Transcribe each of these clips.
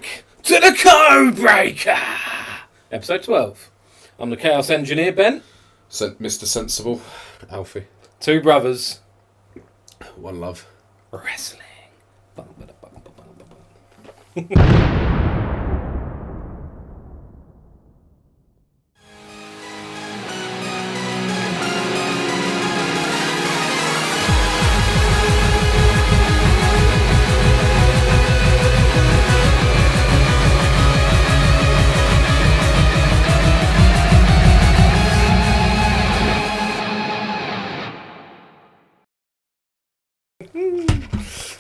back to the Code Breaker! Episode 12. I'm the Chaos Engineer, Ben. Mr. Sensible, Alfie. Two brothers. One love. Wrestling.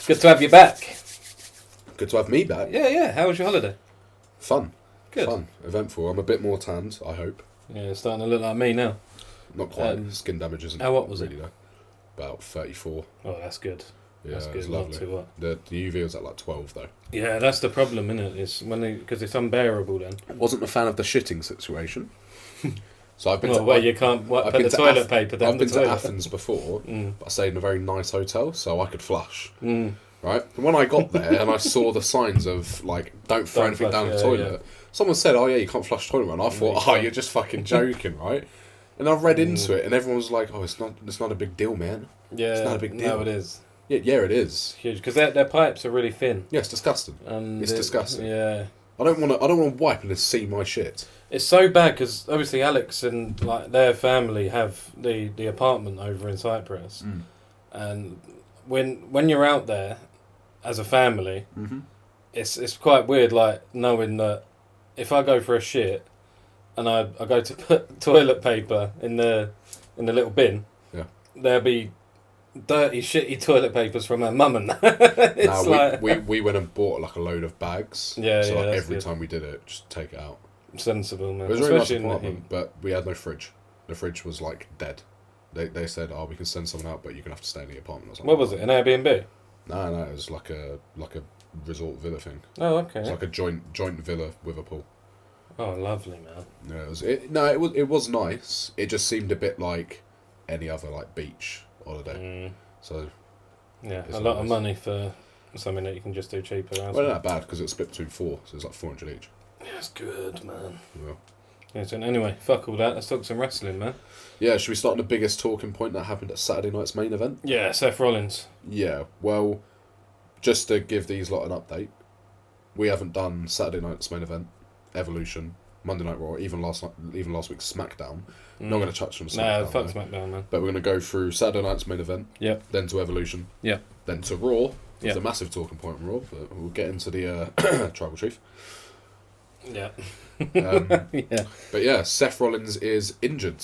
Good to have you back. Good to have me back. Yeah. How was your holiday? Fun. Good. Fun. Eventful. I'm a bit more tanned, I hope. Yeah, it's starting to look like me now. Not quite. Skin damage isn't what was really though. About 34. Oh, that's good. Yeah, that's good. It was lovely. Not too hot. The UV was at like 12 though. Yeah, that's the problem, isn't it? It's because it's unbearable then. I wasn't a fan of the shitting situation. So I've been where you can't put the toilet paper down I've been the to toilet. Athens before, but I stayed in a very nice hotel, so I could flush. Mm. Right? And when I got there and I saw the signs of, like, don't throw anything down the toilet, someone said, oh yeah, you can't flush the toilet. And I thought, you're just fucking joking, right? And I read into it and everyone was like, oh, it's not a big deal, man. Yeah, it's not a big deal. No, it is. Yeah, it is. Huge, because their pipes are really thin. Yeah, it's disgusting. And it's disgusting. Yeah. I don't want to wipe and see my shit. It's so bad because obviously Alex and like their family have the apartment over in Cyprus, and when you're out there as a family, it's quite weird. Like knowing that if I go for a shit and I go to put toilet paper in the little bin, there'll be dirty, shitty toilet papers from her mum and that. We went and bought like a load of bags. Yeah, so like every good. time we did it, just take it out. Sensible, man. It was a very nice Especially apartment, but we had no fridge. The fridge was like dead. They said, oh, we can send someone out, but you're gonna have to stay in the apartment or something. What was it? An Airbnb? No, it was like a resort villa thing. Oh, okay. It's like a joint villa with a pool. Oh, lovely, man. Yeah, it was nice. It just seemed a bit like any other like beach holiday. So yeah, a lot of money for something that you can just do cheaper. Well, not that bad because it's split between 4, so it's like 400 each. That's good, man. Yeah. So anyway, fuck all that. Let's talk some wrestling, man. Yeah, should we start on the biggest talking point that happened at Saturday night's main event? Yeah, Seth Rollins. Yeah, well, just to give these lot an update, we haven't done Saturday night's main event, Evolution, Monday Night Raw, even last week's SmackDown. Not going to touch on SmackDown. Nah, fuck SmackDown, man. But we're going to go through Saturday night's main event. Yep. Then to Evolution. Yep. Then to Raw. It's Yep. a massive talking point on Raw, but we'll get into the Tribal Chief. Yeah. Yeah. But yeah, Seth Rollins is injured.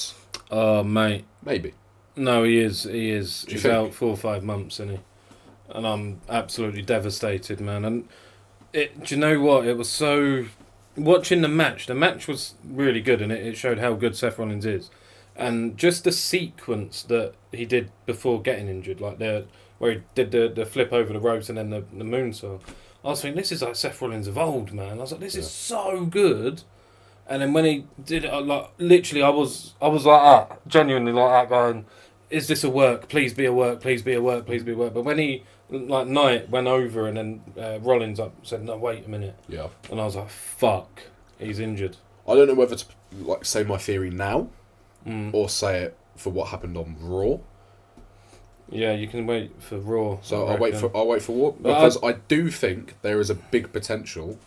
Oh, mate. Maybe. No, he is. He's think? out 4 or 5 months, isn't he? And I'm absolutely devastated, man. And do you know what? It was so... Watching the match was really good, and it showed how good Seth Rollins is. And just the sequence that he did before getting injured, like where he did the flip over the ropes and then the moonsault. I was thinking, this is like Seth Rollins of old, man. I was like, this is so good. And then when he did it, like literally, I was like that, genuinely like that, going, "Is this a work? Please be a work. Please be a work. Please be a work." But when he Knight went over and then Rollins said, "No, wait a minute." Yeah. And I was like, "Fuck, he's injured." I don't know whether to like say my theory now or say it for what happened on Raw. Yeah, you can wait for Raw. So I'll wait for Raw because I do think there is a big potential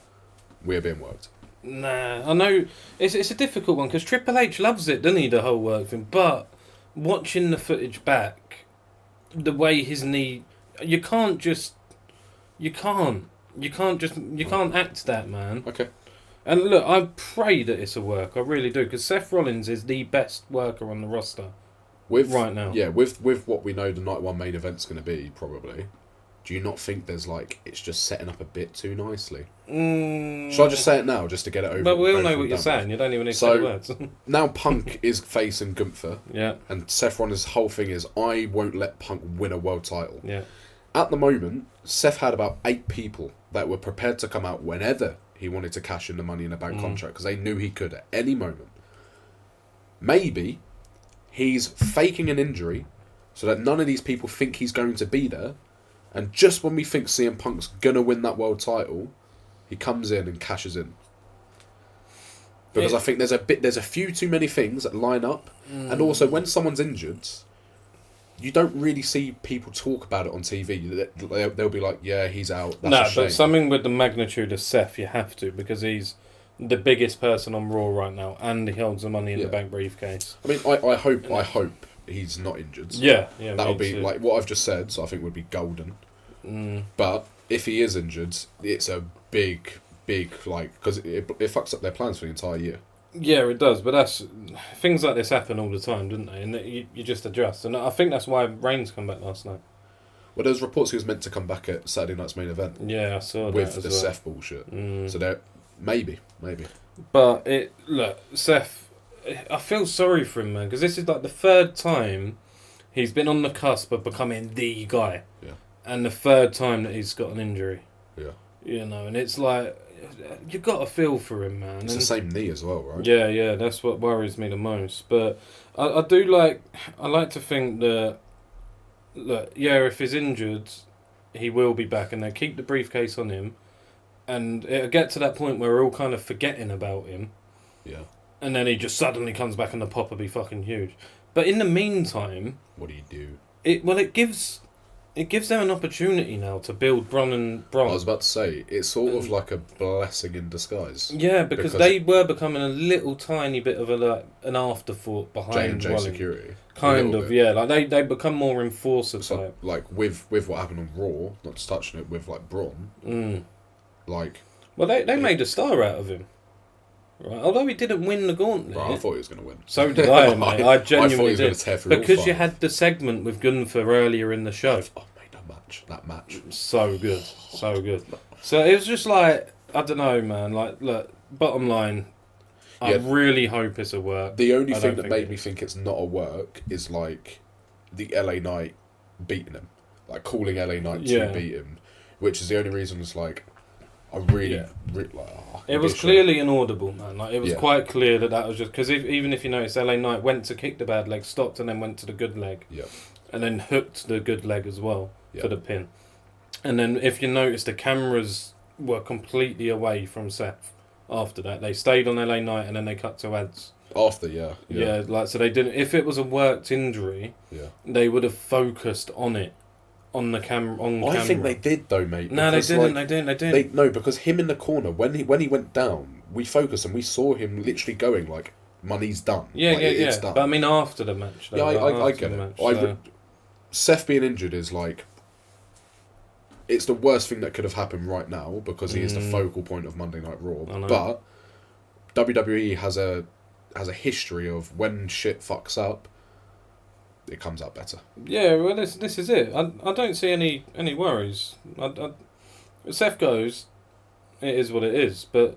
we're being worked. Nah, I know it's a difficult one because Triple H loves it, doesn't he? The whole work thing, but watching the footage back, the way his knee, you can't act that, man. Okay. And look, I pray that it's a work. I really do, because Seth Rollins is the best worker on the roster right now. Yeah, with what we know the night one main event's going to be, probably. Do you not think there's it's just setting up a bit too nicely? Shall I just say it now, just to get it over? But we all know what you're saying. You don't even need to say the words. Now Punk is facing Gunther. Yeah. And Seth Rollins' whole thing is, I won't let Punk win a world title. Yeah. At the moment, Seth had about 8 people that were prepared to come out whenever he wanted to cash in the Money in the Bank contract, because they knew he could at any moment. Maybe he's faking an injury so that none of these people think he's going to be there, and just when we think CM Punk's going to win that world title, he comes in and cashes in. Because I think there's a few too many things that line up, and also when someone's injured, you don't really see people talk about it on TV. They'll be like, "Yeah, he's out." That's a shame. But something with the magnitude of Seth, you have to, because he's the biggest person on Raw right now, and he holds the Money in the Bank briefcase. I mean, I hope he's not injured. Yeah. That'll be like what I've just said. So I think would be golden. But if he is injured, it's a big because it fucks up their plans for the entire year. Yeah, it does, but things like this happen all the time, don't they? And you just adjust, and I think that's why Reigns come back last night. Well, there's reports he was meant to come back at Saturday night's main event. Yeah, I saw that with as the well. Seth bullshit. So there, maybe. But Seth, I feel sorry for him, man, because this is like the third time he's been on the cusp of becoming the guy. Yeah. And the third time that he's got an injury. Yeah. You know, and it's like, you got to feel for him, man. It's the same knee as well, right? Yeah, that's what worries me the most. But I like to think that, if he's injured, he will be back, and they keep the briefcase on him, and it'll get to that point where we're all kind of forgetting about him. Yeah. And then he just suddenly comes back and the pop will be fucking huge. But in the meantime... What do you do? It gives them an opportunity now to build Bron. I was about to say, it's sort of like a blessing in disguise. Yeah, because they were becoming a little tiny bit of an afterthought behind J&J security. Kind of, yeah. Like they become more enforcer type. Like with what happened on Raw, not just touching it, with like Bron. Like... Well, they made a star out of him. Right, although he didn't win the gauntlet. Right, I thought he was going to win. So did I, mate. I genuinely thought he was did. Going to tear through because you had the segment with Gunther earlier in the show. Oh, mate, that match. So good. So it was just like, I don't know, man. Like, look, bottom line, I really hope it's a work. The only thing that made me think it's not a work is like the LA Knight beating him. Like calling LA Knight to beat him. Which is the only reason it's like... It was clearly inaudible, man. Like it was quite clear that was just because even if you notice, LA Knight went to kick the bad leg, stopped, and then went to the good leg, and then hooked the good leg as well for the pin. And then if you notice, the cameras were completely away from Seth. After that, they stayed on LA Knight, and then they cut to ads. After, like so they didn't. If it was a worked injury, they would have focused on it. On the camera. I think they did though, mate. No, they didn't. No, because him in the corner when he went down, we focused and we saw him literally going like, "Money's done." It's done. But I mean, after the match. Though, I get it. Seth being injured is like, it's the worst thing that could have happened right now because he is the focal point of Monday Night Raw. But WWE has a history of when shit fucks up, it comes out better. Yeah, well, this is it. I don't see any worries. If Seth goes, it is what it is. But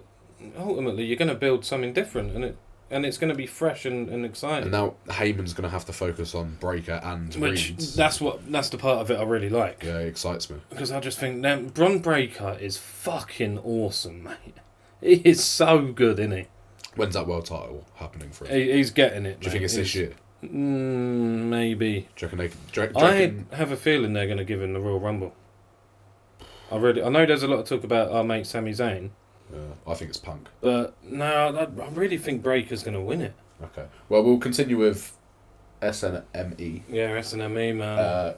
ultimately, you're going to build something different, and it's going to be fresh and exciting. And now Heyman's going to have to focus on Breaker and Reeds. That's the part of it I really like. Yeah, it excites me. Because I just think Bron Breakker is fucking awesome, mate. He is so good, isn't he? When's that world title happening for him? He's getting it. Do you think it's this year? Maybe. Do you reckon I have a feeling they're going to give him the Royal Rumble. I know there's a lot of talk about our mate Sami Zayn. Yeah, I think it's Punk. But no, I really think Breaker's going to win it. Okay. Well, we'll continue with SNME. Yeah, SNME, man.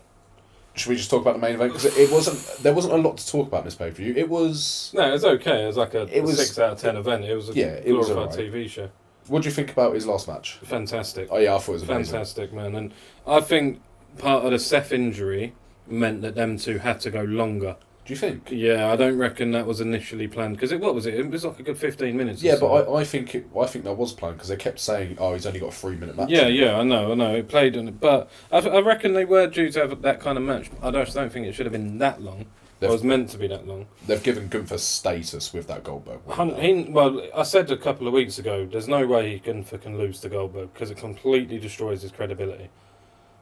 Should we just talk about the main event? Because there wasn't a lot to talk about in this pay-per-view. It was okay. It was like a 6 out of 10 event. It was a glorified TV show. What do you think about his last match? Fantastic. Oh yeah, I thought it was amazing. Fantastic, man. And I think part of the Seth injury meant that them two had to go longer. Do you think? Yeah, I don't reckon that was initially planned. Because what was it? It was like a good 15 minutes. Yeah, but I think that was planned because they kept saying, "Oh, he's only got a 3-minute match." Yeah, I know. It played on it, but I reckon they were due to have that kind of match. I just don't think it should have been that long. It was meant to be that long. They've given Gunther status with that Goldberg win. Well, I said a couple of weeks ago, there's no way Gunther can lose to Goldberg because it completely destroys his credibility.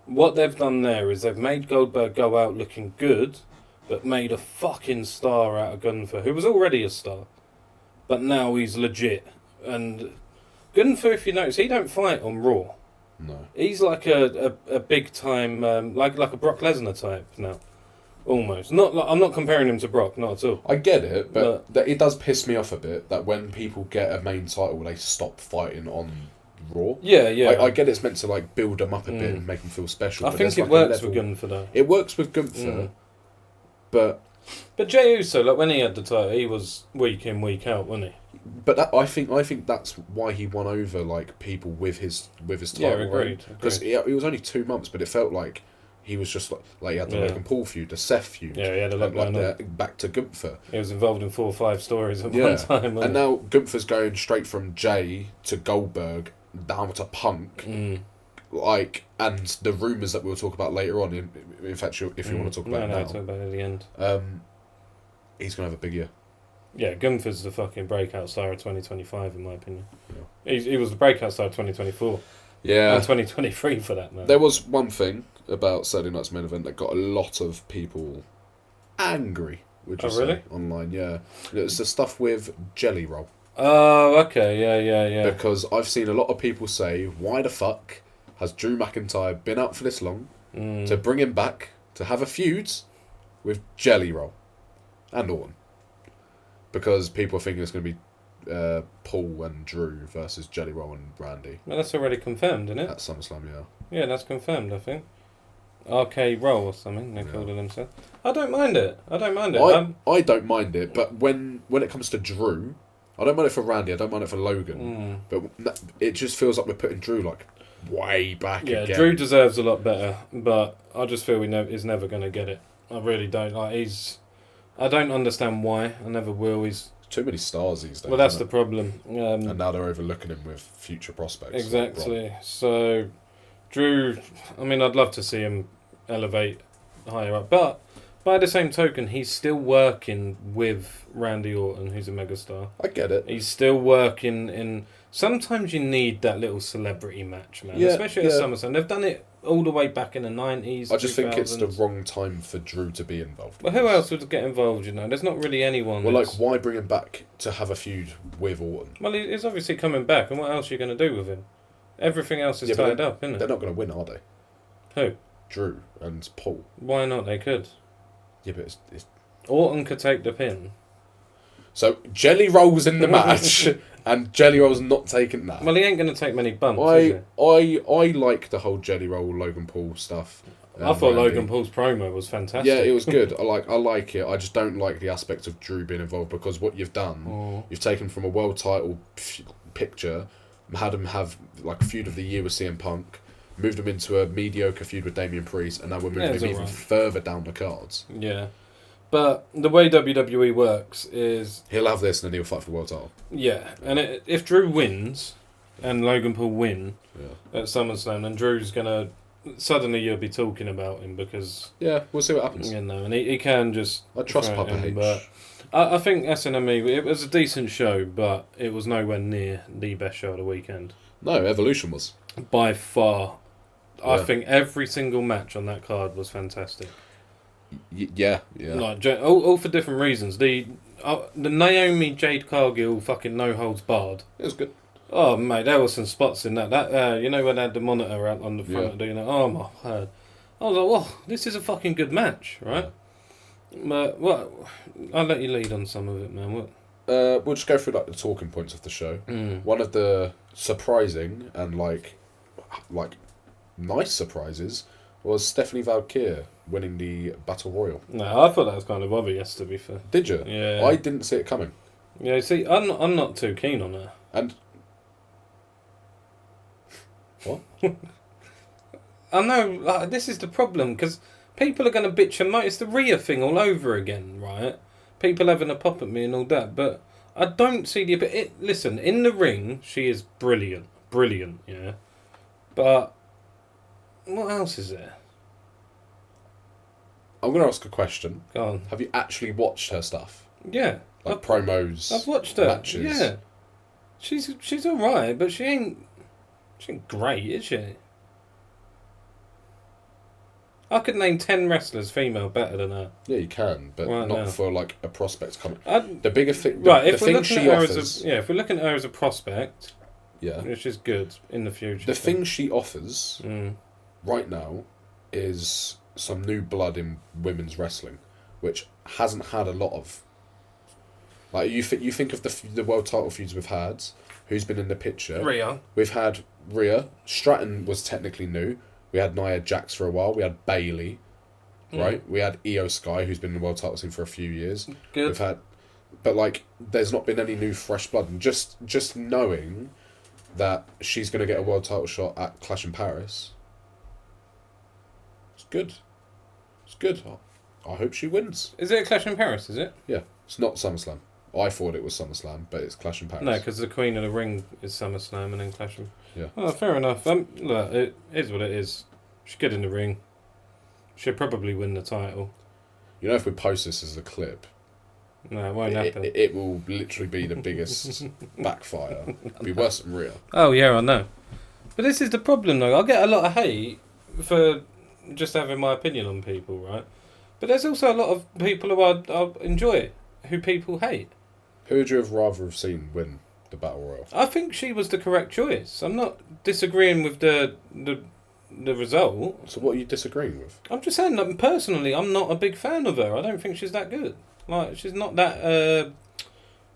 What they've done there is they've made Goldberg go out looking good, but made a fucking star out of Gunther, who was already a star. But now he's legit. And Gunther, if you notice, he don't fight on Raw. No. He's like a big time, like a Brock Lesnar type now. Almost. Not like, I'm not comparing him to Brock, not at all. I get it, but it does piss me off a bit that when people get a main title, they stop fighting on Raw. Yeah, yeah. I get it's meant to like build them up a bit and make them feel special. I but think it like works with Gunther though. It works with Gunther, but Jey Uso, like when he had the title, he was week in, week out, wasn't he? But I think that's why he won over like people with his title. Yeah, agreed. Because it was only 2 months, but it felt like he was just like he had the Logan Paul feud, the Seth feud. Yeah, he had a lot going on. Back to Gunther. He was involved in 4 or 5 stories at one time. And now Gunther's going straight from Jay to Goldberg down to Punk. Like, and the rumours that we'll talk about later on. In fact, if you want to talk about it now, talk about it at the end. He's gonna have a big year. Yeah, Gunther's the fucking breakout star of 2025, in my opinion. Yeah. He was the breakout star of 2024. Yeah. And 2023 for that, man. There was one thing about Saturday night's main event that got a lot of people angry, would you say, really? online, yeah. It's the stuff with Jelly Roll. Oh, okay, yeah. Because I've seen a lot of people say, why the fuck has Drew McIntyre been out for this long to bring him back to have a feud with Jelly Roll and Orton? Because people are thinking it's going to be Paul and Drew versus Jelly Roll and Randy. Well, that's already confirmed, isn't it? At SummerSlam, yeah. Yeah, that's confirmed, I think. RK Roll or something, they called it themselves. I don't mind it. I don't mind it, but when it comes to Drew, I don't mind it for Randy, I don't mind it for Logan, but it just feels like we're putting Drew like way back again. Yeah, Drew deserves a lot better, but I just feel he's never going to get it. I really don't. I don't understand why. I never will. He's too many stars these days. Well, that's the problem. And now they're overlooking him with future prospects. Exactly. So, Drew, I mean, I'd love to see him elevate higher up. But by the same token, he's still working with Randy Orton, who's a megastar. I get it. He's still working in... Sometimes you need that little celebrity match, man. Yeah, especially at SummerSlam. They've done it all the way back in the 90s. I just think it's the wrong time for Drew to be involved. Well, who else would get involved, you know? There's not really anyone. Well, like, why bring him back to have a feud with Orton? Well, he's obviously coming back, and what else are you going to do with him? Everything else is tied up, isn't it? They're not going to win, are they? Who? Drew and Paul. Why not? They could. Yeah, but it's... Orton could take the pin. So, Jelly Roll's in the match, and Jelly Roll's not taking that. Well, he ain't going to take many bumps, I like the whole Jelly Roll, Logan Paul stuff. I thought Logan Paul's promo was fantastic. Yeah, it was good. I like it. I just don't like the aspect of Drew being involved, because what you've done, you've taken from a world title picture, had him have like feud of the year with CM Punk, moved him into a mediocre feud with Damian Priest, and now we're moving him even further down the cards. Yeah. But the way WWE works is... He'll have this and then he'll fight for the world title. Yeah, and if Drew wins and Logan Paul win at SummerSlam, then Drew's going to... Suddenly you'll be talking about him because... Yeah, we'll see what happens. You know, and he can just... I trust Papa H. But I think SNME, it was a decent show, but it was nowhere near the best show of the weekend. No, Evolution was. By far. Yeah. I think every single match on that card was fantastic. Yeah. Like, all for different reasons. The Naomi Jade Cargill fucking no holds barred. It was good. Oh mate, there were some spots in that. You know when they had the monitor out on the front doing that. Oh my word! I was like, "Whoa, this is a fucking good match, right?" Yeah. But what? I'll let you lead on some of it, man. What? We'll just go through like the talking points of the show. One of the surprising and like nice surprises was Stephanie Valkyrie winning the Battle Royal. No, I thought that was kind of obvious, to be fair. Did you? Yeah. I didn't see it coming. Yeah, see, I'm not too keen on her. And... What? I know, this is the problem, because people are going to bitch and moan. It's the Rhea thing all over again, right? People having a pop at me and all that, but I don't see the... Listen, in the ring, she is brilliant. Brilliant, yeah? But what else is there? I'm going to ask a question. Go on. Have you actually watched her stuff? Yeah. Like promos, I've watched her. Matches? Yeah. She's alright, but she ain't great, is she? I could name 10 wrestlers female better than her. Yeah, you can, but not now. For like a prospect coming. The bigger thing, if we're looking at her as a prospect, yeah, which is good in the future. The thing she offers right now is some new blood in women's wrestling, which hasn't had a lot of. Like you think of the world title feuds we've had. Who's been in the picture? Rhea. We've had Rhea. Stratton was technically new. We had Nia Jax for a while. We had Bayley, right? We had Io Sky, who's been in the world title scene for a few years. Good. We've had, but like, there's not been any new fresh blood, and just knowing that she's going to get a world title shot at Clash in Paris, it's good. It's good. I hope she wins. Is it a Clash in Paris, is it? Yeah, it's not SummerSlam. I thought it was SummerSlam, but it's Clash in Paris. No, because the Queen of the Ring is SummerSlam and then Clash in... Yeah. Oh, fair enough. Look, it is what it is. She's good in the ring. She'll probably win the title. You know, if we post this as a clip, No, it won't happen. it will literally be the biggest backfire. It'll be worse than Rhea. Oh, yeah, I know. But this is the problem, though. I get a lot of hate for just having my opinion on people, right? But there's also a lot of people who I enjoy, who people hate. Who would you have rather have seen win the Battle Royal? I think she was the correct choice. I'm not disagreeing with the result. So what are you disagreeing with? I'm just saying that personally, I'm not a big fan of her. I don't think she's that good. Like, she's not that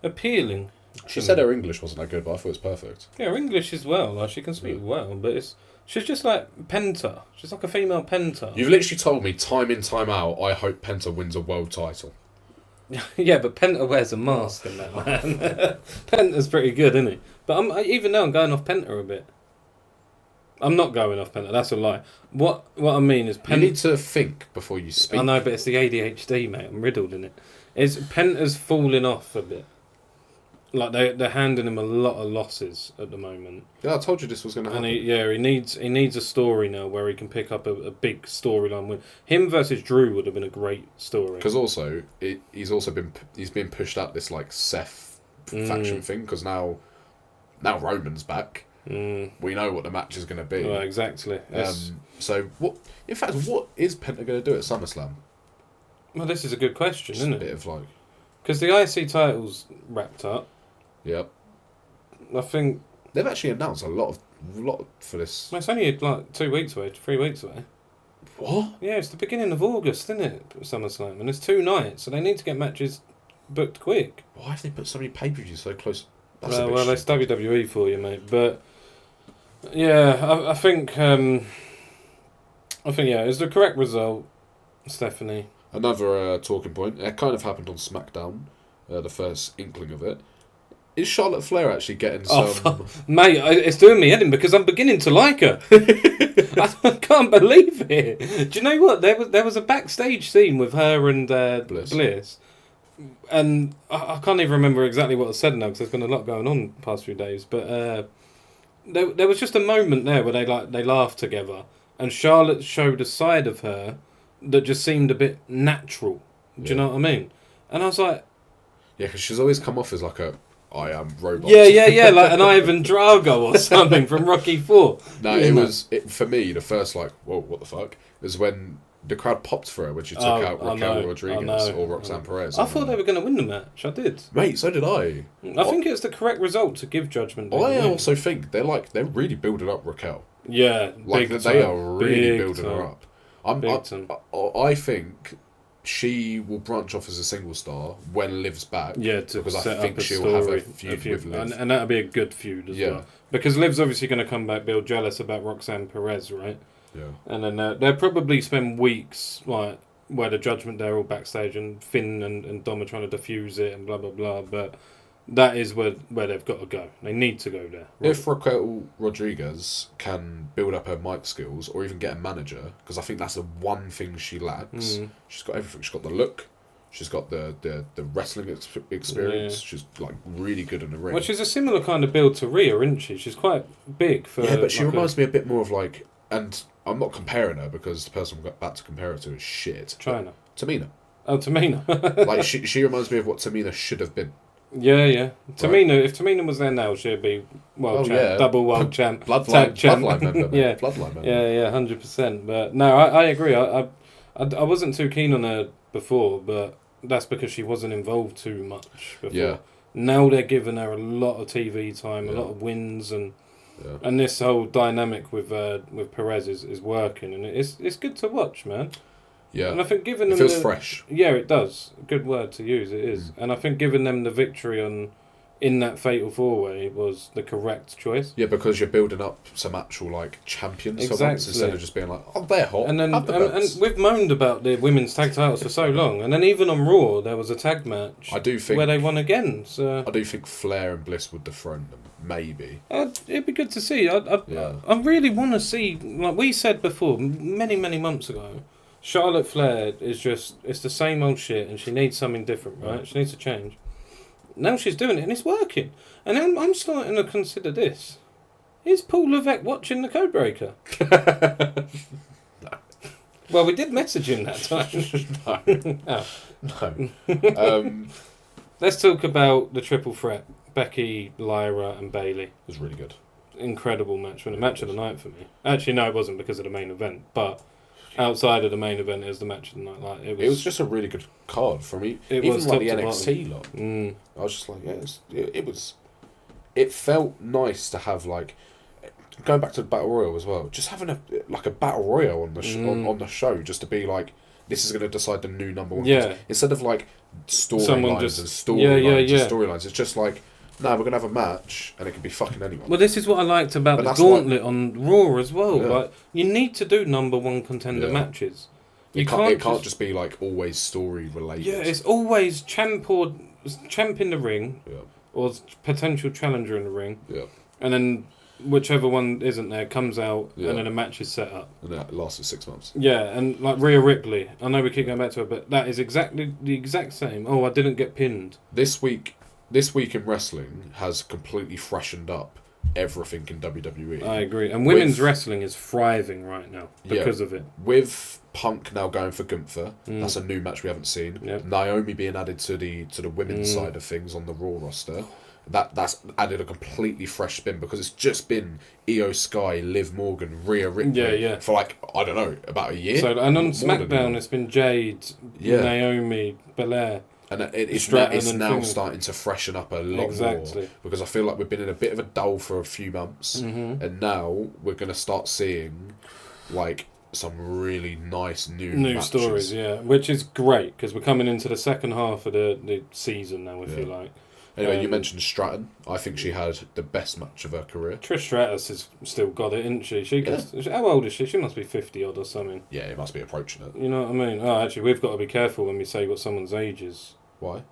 appealing. She said her English wasn't that good, but I thought it was perfect. Yeah, her English as well. Like, she can speak well, but she's just like Penta. She's like a female Penta. You've literally told me time in, time out, I hope Penta wins a world title. Yeah, but Penta wears a mask in that, man. Penta's pretty good, isn't he? But even though I'm going off Penta a bit. I'm not going off Penta, that's a lie. What I mean is... You need to think before you speak. I know, but it's the ADHD, mate. I'm riddled in it. Penta's falling off a bit. Like, they're handing him a lot of losses at the moment. Yeah, I told you this was going to happen. And he needs a story now where he can pick up a big storyline win. Him versus Drew would have been a great story. Because also, he's been pushed up this like Seth faction thing, because now Roman's back. We know what the match is going to be. Well, exactly. So what is Penta going to do at SummerSlam? Well, this is a good question, isn't it? A bit of like, because the IC title's wrapped up. Yep. I think they've actually announced a lot for this. Well, it's only like 2 weeks away, 3 weeks away. What? Yeah, it's the beginning of August, isn't it? SummerSlam, and it's 2 nights, so they need to get matches booked quick. Why have they put so many pay-per-views so close? That's Well, it's WWE for you, mate. But yeah, I think yeah, it's the correct result, Stephanie. Another talking point. It kind of happened on SmackDown. The first inkling of it. Is Charlotte Flair actually getting some... Mate, it's doing me head in because I'm beginning to like her. I can't believe it. Do you know what? There was a backstage scene with her and Bliss. And I can't even remember exactly what I said now because there's been a lot going on the past few days. But there was just a moment there where they laughed together. And Charlotte showed a side of her that just seemed a bit natural. Do you know what I mean? And I was like... Yeah, because she's always come off as like a... I am robot. Yeah, like an Ivan Drago or something from Rocky 4. No, it was for me the first like, whoa, what the fuck? Was when the crowd popped for her when she took out Raquel Rodriguez or Roxanne Perez. I thought they were going to win the match. I did, mate. So did I. I think it's the correct result to give Judgment Day. I also think they're really building up Raquel. Yeah, like they are really building her up. I think she will branch off as a single star when Liv's back. Yeah, because I think she'll have a feud with Liv. And that'll be a good feud as well. Because Liv's obviously going to come back, be all jealous about Roxanne Perez, right? Yeah. And then they'll probably spend weeks like where the Judgment Day are all backstage and Finn and Dom are trying to defuse it and blah, blah, blah. But that is where they've got to go. They need to go there. Right? If Raquel Rodriguez can build up her mic skills or even get a manager, because I think that's the one thing she lacks. She's got everything. She's got the look. She's got the wrestling experience. Yeah. She's like really good in the ring. Which is a similar kind of build to Rhea, isn't she? She's quite big for... Yeah, but she reminds me a bit more of like... And I'm not comparing her because the person I'm about to compare her to is shit. China. Tamina. Oh, Tamina. Like she reminds me of what Tamina should have been. Yeah. Tamina, if Tamina was there now, she'd be world champ, yeah. double world champ, bloodline member. Yeah, bloodline member. Yeah, 100%. But no, I agree. I wasn't too keen on her before, but that's because she wasn't involved too much before. Yeah. Now they're giving her a lot of TV time, a lot of wins, and this whole dynamic with Perez is working, and it's good to watch, man. Yeah. And I think giving them it feels fresh. Yeah, it does. Good word to use. It is. And I think giving them the victory in that fatal 4-way was the correct choice. Yeah, because you're building up some actual like champions for once instead of just being like, oh, they're hot. And then and we've moaned about the women's tag titles for so long, and then even on Raw there was a tag match. I do think where they won again. So I do think Flair and Bliss would dethrone them. Maybe. It'd be good to see. I really want to see, like we said before, many months ago. Charlotte Flair it's the same old shit, and she needs something different, right? She needs to change. Now she's doing it, and it's working. And I'm starting to consider this. Is Paul Levesque watching the Codebreaker? No. Well, we did message him that time. No. Let's talk about the triple threat. Becky, Lyra, and Bayley. It was really good. Incredible match. The match of the night for me. Actually, no, it wasn't because of the main event, but outside of the main event, it was the match of the night. Like it was just a really good card for me. It Even was like the top to NXT lot. I was just like, it was. It felt nice to have like going back to the Battle Royal as well. Just having a Battle Royal on the on the show, just to be like, this is going to decide the new number one. Yeah. Instead of like storylines and storylines, it's just like, no, we're going to have a match and it can be fucking anyone. Well, this is what I liked about the gauntlet on Raw as well. Yeah. Like, you need to do number one contender matches. It can't just be like always story related. Yeah, it's always champ in the ring, or potential challenger in the ring. Yeah. And then whichever one isn't there comes out, and then a match is set up. And that lasts for 6 months. Yeah, and like Rhea Ripley, I know we keep going back to her, but that is exactly the exact same. Oh, I didn't get pinned. This week in wrestling has completely freshened up everything in WWE. I agree. And women's wrestling is thriving right now because of it. With Punk now going for Gunther, that's a new match we haven't seen. Yep. Naomi being added to the women's side of things on the Raw roster. That's added a completely fresh spin because it's just been Io Sky, Liv Morgan, Rhea Ripley for like, I don't know, about a year. So, and on SmackDown it's been Jade, Naomi, Belair. And it's now starting to freshen up a lot more because I feel like we've been in a bit of a dull for a few months, and now we're going to start seeing like some really nice new matches. Stories, which is great because we're coming into the second half of the season now. If you like. Anyway, you mentioned Stratton. I think she had the best match of her career. Trish Stratus has still got it, isn't she? How old is she? She must be 50 odd or something. Yeah, it must be approaching it. You know what I mean? Oh, actually, we've got to be careful when we say what someone's age is. Why?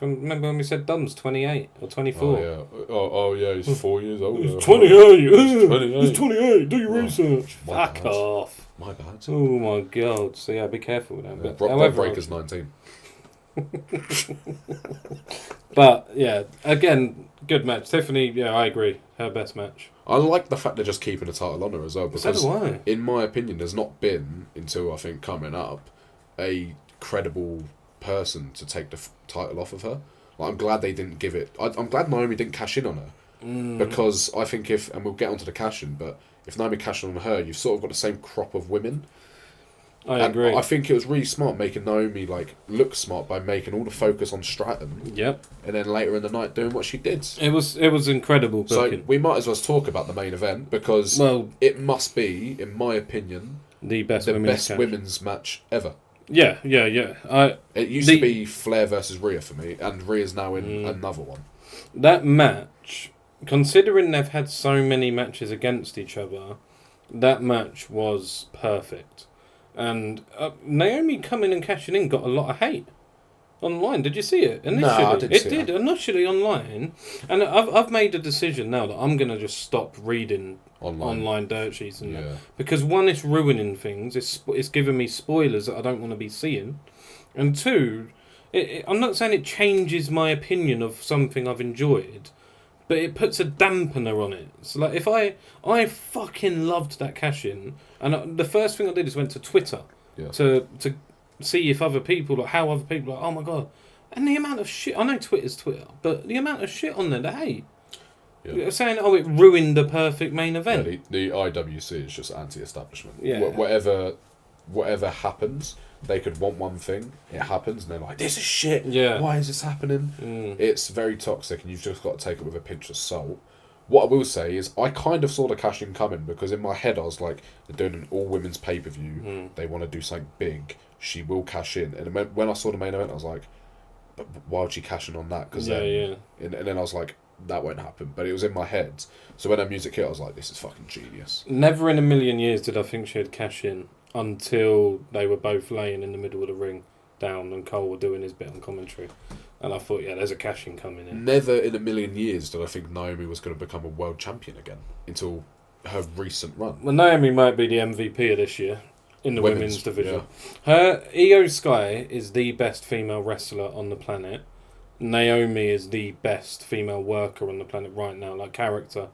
Remember when we said Dunn's 28 or 24? Oh yeah, he's 4 years old. He's 28! He's 28! Do your research! Fuck off! My bad. Oh my god. So yeah, be careful with that. Yeah, Rob Breaker's 19. But yeah, again, good match. Tiffany, I agree. Her best match. I like the fact they're just keeping the title on her as well, because so do I. In my opinion, there's not been, until I think coming up, a credible person to take the title off of her. Like, I'm glad they didn't give it. I'm glad Naomi didn't cash in on her, because I think and we'll get onto the cash in, but if Naomi cashed in on her, you've sort of got the same crop of women. I agree. I think it was really smart making Naomi look smart by making all the focus on Stratton. Yep. And then later in the night doing what she did. It was incredible booking. So we might as well talk about the main event because it must be, in my opinion, the best women's match ever. Yeah. It used to be Flair versus Rhea for me, and Rhea's now in another one. That match, considering they've had so many matches against each other, that match was perfect. And Naomi coming and cashing in got a lot of hate online. Did you see it? Initially, no, I didn't see it. Initially online, and I've made a decision now that I'm gonna just stop reading online dirt sheets and that, because one, it's ruining things. It's giving me spoilers that I don't want to be seeing, and two, I'm not saying it changes my opinion of something I've enjoyed, but it puts a dampener on it. So like, if I fucking loved that cash in, and the first thing I did is went to Twitter to see if other people, or how other people, oh my god, and the amount of shit. I know Twitter's Twitter, but the amount of shit on there they hate. Yeah. Saying, it ruined the perfect main event. Yeah, the IWC is just anti-establishment. Yeah. Whatever happens, they could want one thing, it happens, and they're like, this is shit. Yeah. Why is this happening? It's very toxic, and you've just got to take it with a pinch of salt. What I will say is, I kind of saw the cash in coming, because in my head I was like, they're doing an all women's pay per view. They want to do something big. She will cash in. And when I saw the main event, I was like, but why would she cash in on that? Cause and then I was like, that won't happen. But it was in my head. So when that music hit, I was like, this is fucking genius. Never in a million years did I think she'd cash in until they were both laying in the middle of the ring down and Cole were doing his bit on commentary. And I thought, yeah, there's a cash in coming in. Never in a million years did I think Naomi was going to become a world champion again until her recent run. Well, Naomi might be the MVP of this year in the women's division. Yeah. Her Io Sky is the best female wrestler on the planet. Naomi is the best female worker on the planet right now, like character.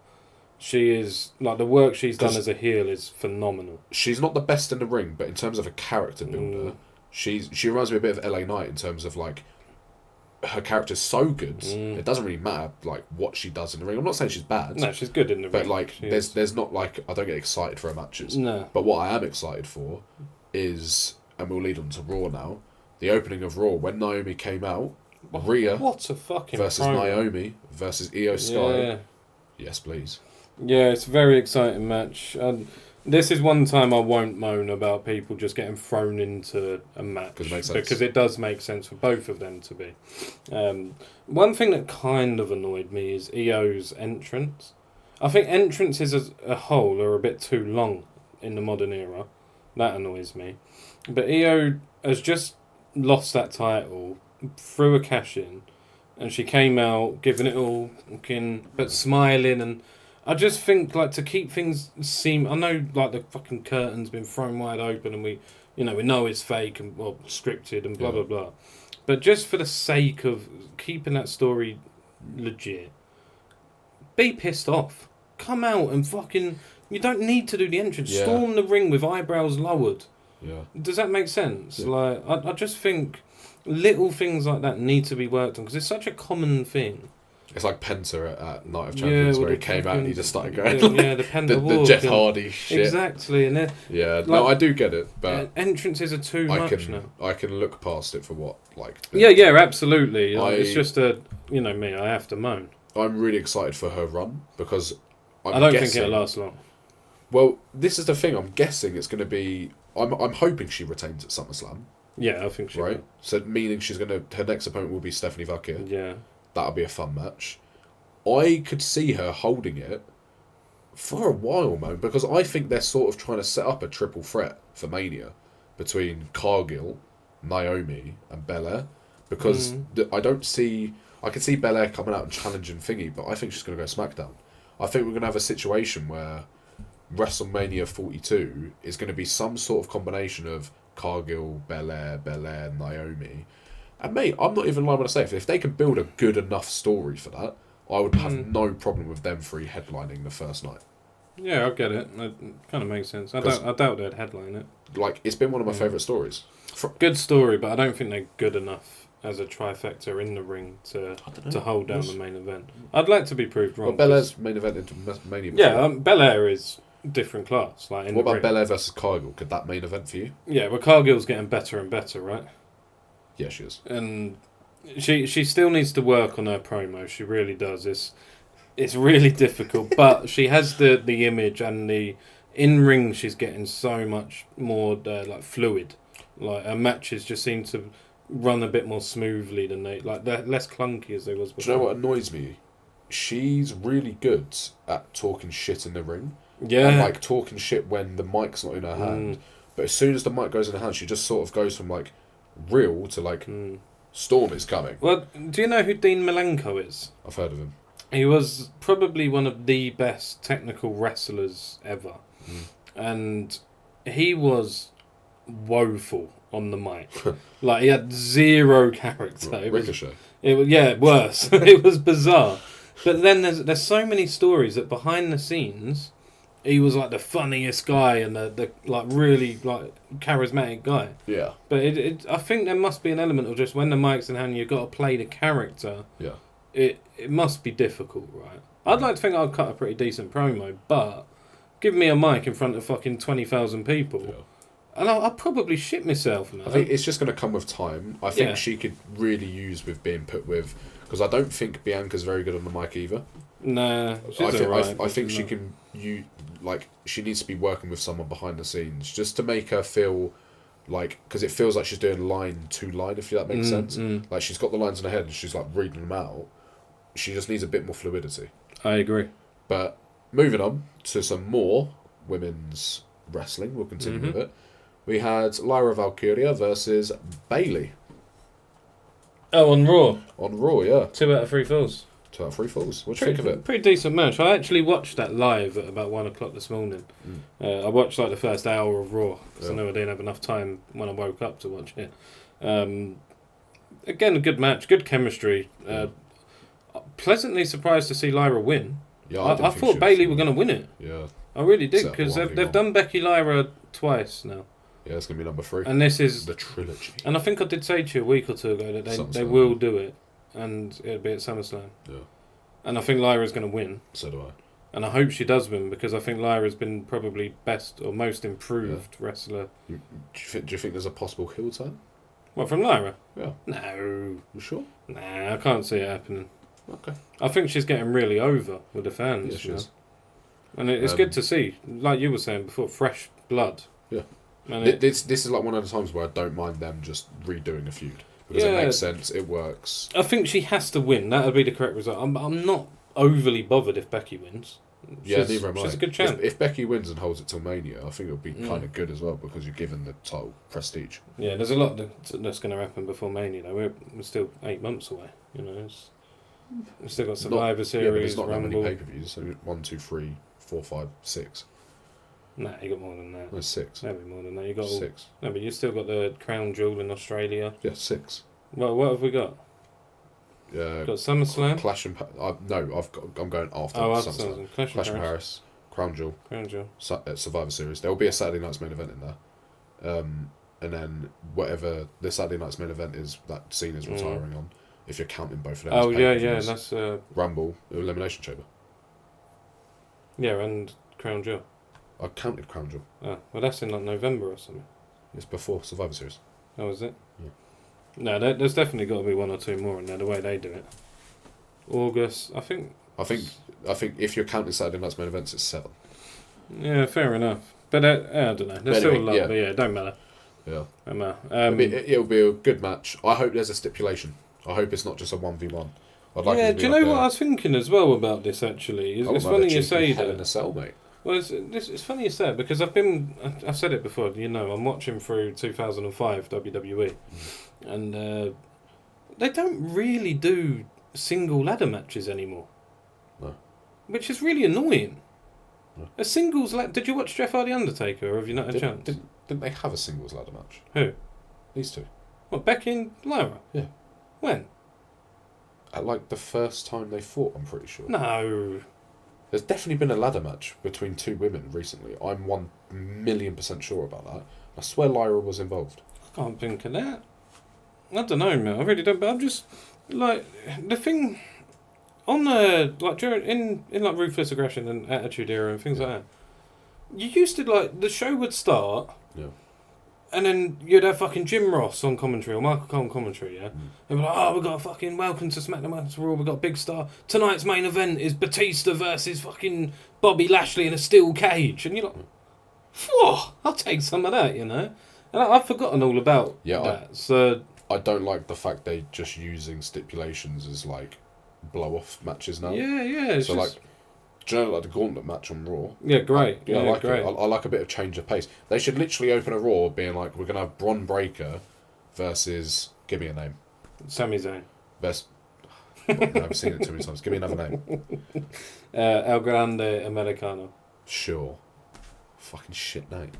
She is, like, the work she's done as a heel is phenomenal. She's not the best in the ring, but in terms of a character builder, she reminds me a bit of LA Knight in terms of, like, her character's so good, it doesn't really matter, like, what she does in the ring. I'm not saying she's bad. No, she's good in the ring. But, like, there's not, like, I don't get excited for her matches. No. But what I am excited for is, and we'll lead on to Raw now, the opening of Raw, when Naomi came out, Rhea what a fucking versus promo. Naomi versus Io Sky. Yeah. Yes, please. Yeah, it's a very exciting match. This is one time I won't moan about people just getting thrown into a match. Because it does make sense for both of them to be. One thing that kind of annoyed me is Io's entrance. I think entrances as a whole are a bit too long in the modern era. That annoys me. But Io has just lost that title through a cash-in. And she came out giving it all, but smiling, and I just think, like, to keep things I know, like, the fucking curtain's been thrown wide open, and we know it's fake and scripted and blah blah blah, but just for the sake of keeping that story legit, be pissed off, come out and fucking. You don't need to do the entrance. Yeah. Storm the ring with eyebrows lowered. Yeah. Does that make sense? Yeah. Like, I just think little things like that need to be worked on because it's such a common thing. It's like Penta at Night of Champions where he came out and he just started going the Penta the Jeff Hardy shit. Exactly. And no, I do get it, but entrances are too much now. I can look past it for what, like... Yeah, absolutely. It's just me, I have to moan. I'm really excited for her run because I don't think it'll last long. Well, this is the thing, I'm guessing it's going to be... I'm hoping she retains at SummerSlam. Yeah, I think she will. So meaning her next opponent will be Stephanie Vacchia. Yeah. That'll be a fun match. I could see her holding it for a while, man, because I think they're sort of trying to set up a triple threat for Mania between Cargill, Naomi, and Belair. Because I can see Belair coming out and challenging Thingy, but I think she's going to go SmackDown. I think we're going to have a situation where WrestleMania 42 is going to be some sort of combination of Cargill, Belair, Naomi. And mate, I'm not even lying when I say if they can build a good enough story for that, I would have no problem with them three headlining the first night. Yeah, I get it. It kind of makes sense. I doubt they'd headline it. Like, it's been one of my favourite stories. Good story, but I don't think they're good enough as a trifecta in the ring to hold down the main event. I'd like to be proved wrong. Well, Belair's main event into Mania. Yeah, Belair is different class. Like, what about Belair versus Cargill? Could that main event for you? Yeah, well, Cargill's getting better and better, right? Yeah, she is. And she still needs to work on her promo. She really does. It's really difficult, but she has the image and the in-ring. She's getting so much more like fluid. Like, her matches just seem to run a bit more smoothly than they're less clunky as they was before. Do you know what annoys me? She's really good at talking shit in the ring. Yeah. And, like, talking shit when the mic's not in her hand. But as soon as the mic goes in her hand, she just sort of goes from, like, real to, like, Storm is coming. Well, do you know who Dean Malenko is? I've heard of him. He was probably one of the best technical wrestlers ever. And he was woeful on the mic. Like, he had zero character. Ricochet. Worse. It was bizarre. But then there's so many stories that behind the scenes, he was like the funniest guy and the like really like charismatic guy. Yeah. But I think there must be an element of just when the mic's in hand, you've got to play the character. Yeah. It must be difficult, right? I'd like to think I'd cut a pretty decent promo, but give me a mic in front of fucking 20,000 people. Yeah. And I'll probably shit myself, man. I think it's just going to come with time. I think she could really use with being put with... Because I don't think Bianca's very good on the mic either. Nah, she's alright. I think she can... she needs to be working with someone behind the scenes just to make her feel like... Because it feels like she's doing line to line, if that makes sense. Like, she's got the lines in her head and she's, like, reading them out. She just needs a bit more fluidity. I agree. But moving on to some more women's wrestling, we'll continue with it. We had Lyra Valkyria versus Bayley. Oh, on Raw? On Raw, yeah. 2 out of 3 falls. 2 out of 3 falls. What do you think of it? Pretty decent match. I actually watched that live at about 1 o'clock this morning. I watched like the first hour of Raw because I knew I didn't have enough time when I woke up to watch it. Again, a good match, good chemistry. Pleasantly surprised to see Lyra win. Yeah, I thought Bayley were going to win it. Yeah. I really did, because they've done Becky Lyra twice now. Yeah, it's going to be number 3. And this is... the trilogy. And I think I did say to you a week or 2 ago that they will do it. And it'll be at SummerSlam. Yeah. And I think Lyra's going to win. So do I. And I hope she does win, because I think Lyra's been probably best or most improved wrestler. Do you think there's a possible heel turn? What, from Lyra? Yeah. No. You sure? Nah, I can't see it happening. Okay. I think she's getting really over with the fans. Yeah, she is. And it's good to see, like you were saying before, fresh blood. Yeah. And this is like one of the times where I don't mind them just redoing a feud. Because it makes sense, it works. I think she has to win. That would be the correct result. I'm not overly bothered if Becky wins. Neither am I. She's a good champ. If Becky wins and holds it till Mania, I think it'll be kind of good as well, because you're given the title prestige. Yeah, there's a lot that's going to happen before Mania, though. We're still 8 months away. We've still got Survivor Series, but there's not Rumble. that many pay-per-views. So 1, 2, 3, 4, 5, 6. Nah, you got more than that. No, 6. Maybe more than that. You got 6. No, but you still got the Crown Jewel in Australia. Yeah, 6. Well, what have we got? Got SummerSlam. Clash and I'm going after SummerSlam. Clash in Paris. Crown Jewel. Survivor Series. There will be a Saturday night's main event in there, and then whatever the Saturday night's main event is that Cena's retiring on. If you're counting both of them. Oh yeah, that's Rumble, Elimination Chamber. Yeah, and Crown Jewel. I counted Crown Jewel. Oh, well, that's in like November or something. It's before Survivor Series. Oh, is it? Yeah. No, there's definitely got to be 1 or 2 more in there. The way they do it. August, I think if you're counting Saturday night's main events, it's 7. Yeah, fair enough. But I don't know. There's still a lot, but it don't matter. Yeah. Don't matter. It'll be a good match. I hope there's a stipulation. I hope it's not just a 1v1. I'd like do you know what I was thinking as well about this, actually? It's funny you say that. In a cell, mate. Well, it's funny you say it, because I've said it before, I'm watching through 2005 WWE, and they don't really do single ladder matches anymore. No. Which is really annoying. No. A singles ladder... Did you watch Jeff Hardy Undertaker, or have you not had a chance? Didn't they have a singles ladder match? Who? These two. What, Becky and Lyra? Yeah. When? At like the first time they fought, I'm pretty sure. No. There's definitely been a ladder match between 2 women recently. I'm 1,000,000% sure about that. I swear Lyra was involved. I can't think of that. I don't know, man. I really don't. But I'm just like the thing on the during in like Ruthless Aggression and Attitude Era and things like that. You used to the show would start. Yeah. And then you'd have fucking Jim Ross on commentary or Michael Cole on commentary, yeah? They'd be like, oh, we've got a fucking welcome to SmackDown, welcome to Raw, we've got a big star. Tonight's main event is Batista versus fucking Bobby Lashley in a steel cage. And you're like, whoa, I'll take some of that, And I've forgotten all about that. So I don't like the fact they're just using stipulations as blow-off matches now. Yeah. So do you know the gauntlet match on Raw? Yeah, great. I like great. it. I like a bit of change of pace. They should literally open a Raw being like, we're going to have Bron Breakker versus... Give me a name. Sami Zayn. I've seen it too many times. Give me another name. El Grande Americano. Sure. Fucking shit name.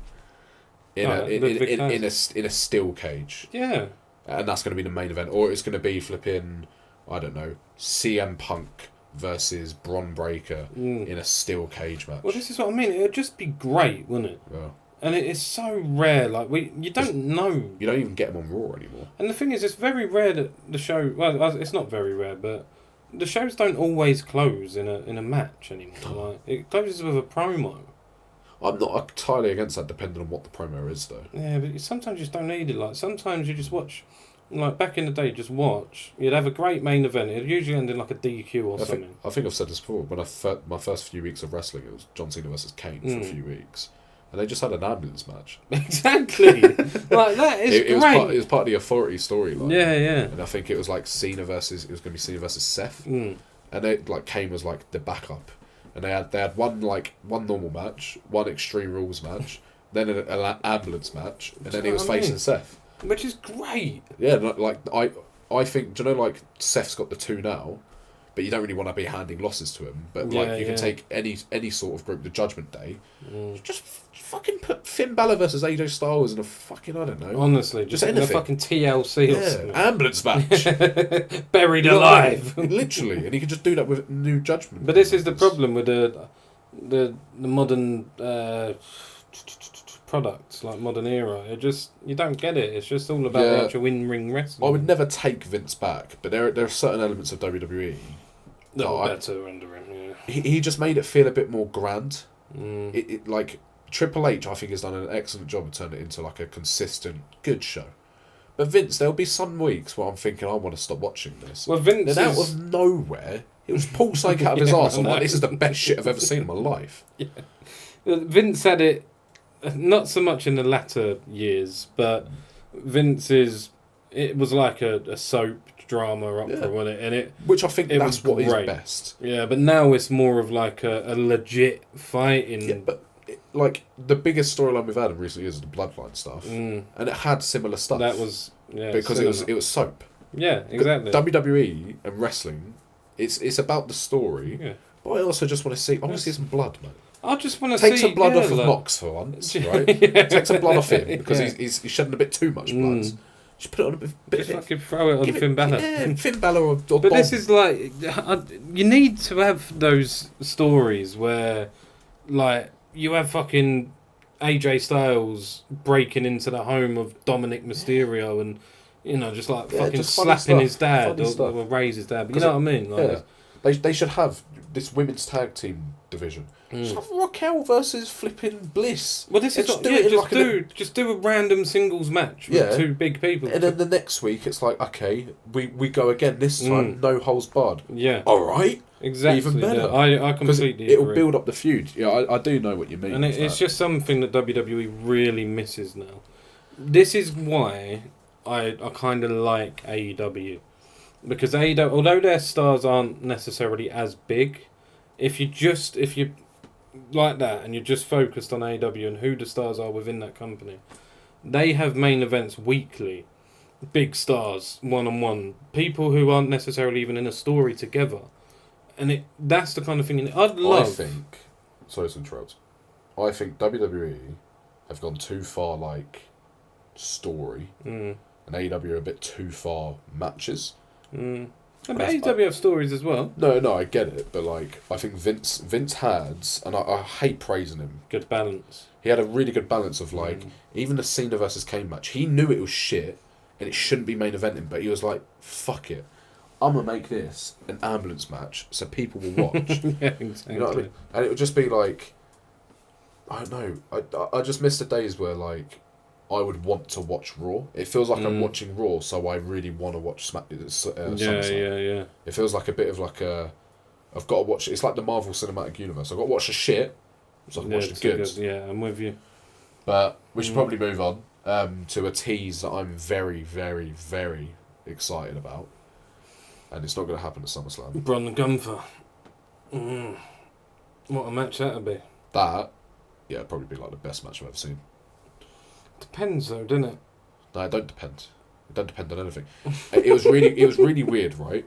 In a steel cage. Yeah. And that's going to be the main event. Or it's going to be flipping, I don't know, CM Punk versus Bron Breakker in a steel cage match. Well, this is what I mean. It would just be great, wouldn't it? Yeah. And it is so rare. You don't know. You don't even get them on Raw anymore. And the thing is, it's very rare that the show... Well, it's not very rare, but the shows don't always close in a match anymore. It closes with a promo. I'm not entirely against that, depending on what the promo is, though. Yeah, but sometimes you just don't need it. Like, sometimes you just watch, like, back in the day, just watch. You'd have a great main event. It'd usually end in, like, a DQ or something. I think I've said this before. When my first few weeks of wrestling, it was John Cena versus Kane for a few weeks. And they just had an ambulance match. Exactly. Like, that is great. It was part of the Authority storyline. Yeah, yeah. And I think it was, like, it was going to be Cena versus Seth. Mm. And Kane was, like, the backup. And they had one normal match, one Extreme Rules match, then an ambulance match, and then he was facing Seth. Which is great. Yeah, like I think, do you know, like, Seth's got the 2 now, but you don't really want to be handing losses to him. But like, you can take any sort of group, the Judgment Day, just fucking put Finn Balor versus AJ Styles in a fucking, I don't know. Honestly, just in a fucking TLC or something. Ambulance match. Buried alive. Literally, and you can just do that with New Judgment. But this is the problem with the modern products, like modern era. You don't get it. It's just all about the actual in-ring wrestling. I would never take Vince back, but there are certain elements of WWE that are better under him. Yeah. He just made it feel a bit more grand. It like Triple H, I think, has done an excellent job of turning it into like a consistent good show. But Vince, there'll be some weeks where I'm thinking I want to stop watching this. Well, Vince out of nowhere, it was pulled something out of his arse. I'm like, this is the best shit I've ever seen in my life. Yeah. Vince had it. Not so much in the latter years, but it was like a soap drama opera, wasn't it? Which I think that's what is best. Yeah, but now it's more of like a legit fighting. Yeah, but like the biggest storyline we've had in recent years is the Bloodline stuff, and it had similar stuff. That was because it was soap. Yeah, exactly. But WWE and wrestling, it's about the story. Yeah. But I also just want to see. I want to see some blood, man. I just want to take some blood off of Mox for once, right? Take some blood off him because he's shedding a bit too much blood. Just put it on a bit. Just fucking throw it on Finn Balor. Yeah, Finn Balor or But Bob. this is like you need to have those stories where, like, you have fucking AJ Styles breaking into the home of Dominic Mysterio and just like fucking just slapping his dad or raise his dad. But you know what I mean? Like, they should have this women's tag team division. Just have Raquel versus flipping Bliss. Well, this is just do a random singles match with two big people. And then the next week it's like, okay, we go again. This time, no holds barred. Yeah. All right. Exactly. Even better. Yeah. I completely agree. It'll build up the feud. Yeah, I do know what you mean. And it's just something that WWE really misses now. This is why I kind of like AEW. Because AEW, although their stars aren't necessarily as big, if you like that and you're just focused on AEW and who the stars are within that company, they have main events weekly, big stars, one-on-one, people who aren't necessarily even in a story together, and that's the kind of thing I'd love. Sorry to interrupt. I think WWE have gone too far like story, and AEW are a bit too far matches. But AEW have stories as well. No, I get it, but like I think Vince had, and I hate praising him. Good balance. He had a really good balance of like even the Cena versus Kane match. He knew it was shit and it shouldn't be main eventing, but he was like, "Fuck it, I'm gonna make this an ambulance match so people will watch." Yeah, exactly. You know what I mean? And it would just be like, I don't know. I just miss the days where like I would want to watch Raw. It feels like I'm watching Raw, so I really want to watch SummerSlam. Yeah. It feels like a bit of like a... I've got to watch... It's like the Marvel Cinematic Universe. I've got to watch the shit, so I can watch the good. Yeah, I'm with you. But we should probably move on to a tease that I'm very, very, very excited about. And it's not going to happen at SummerSlam. Bron and Gunther. What a match that'd be. It'd probably be like the best match I've ever seen. Depends though, doesn't it? No, it don't depend. It don't depend on anything. It was really weird, right?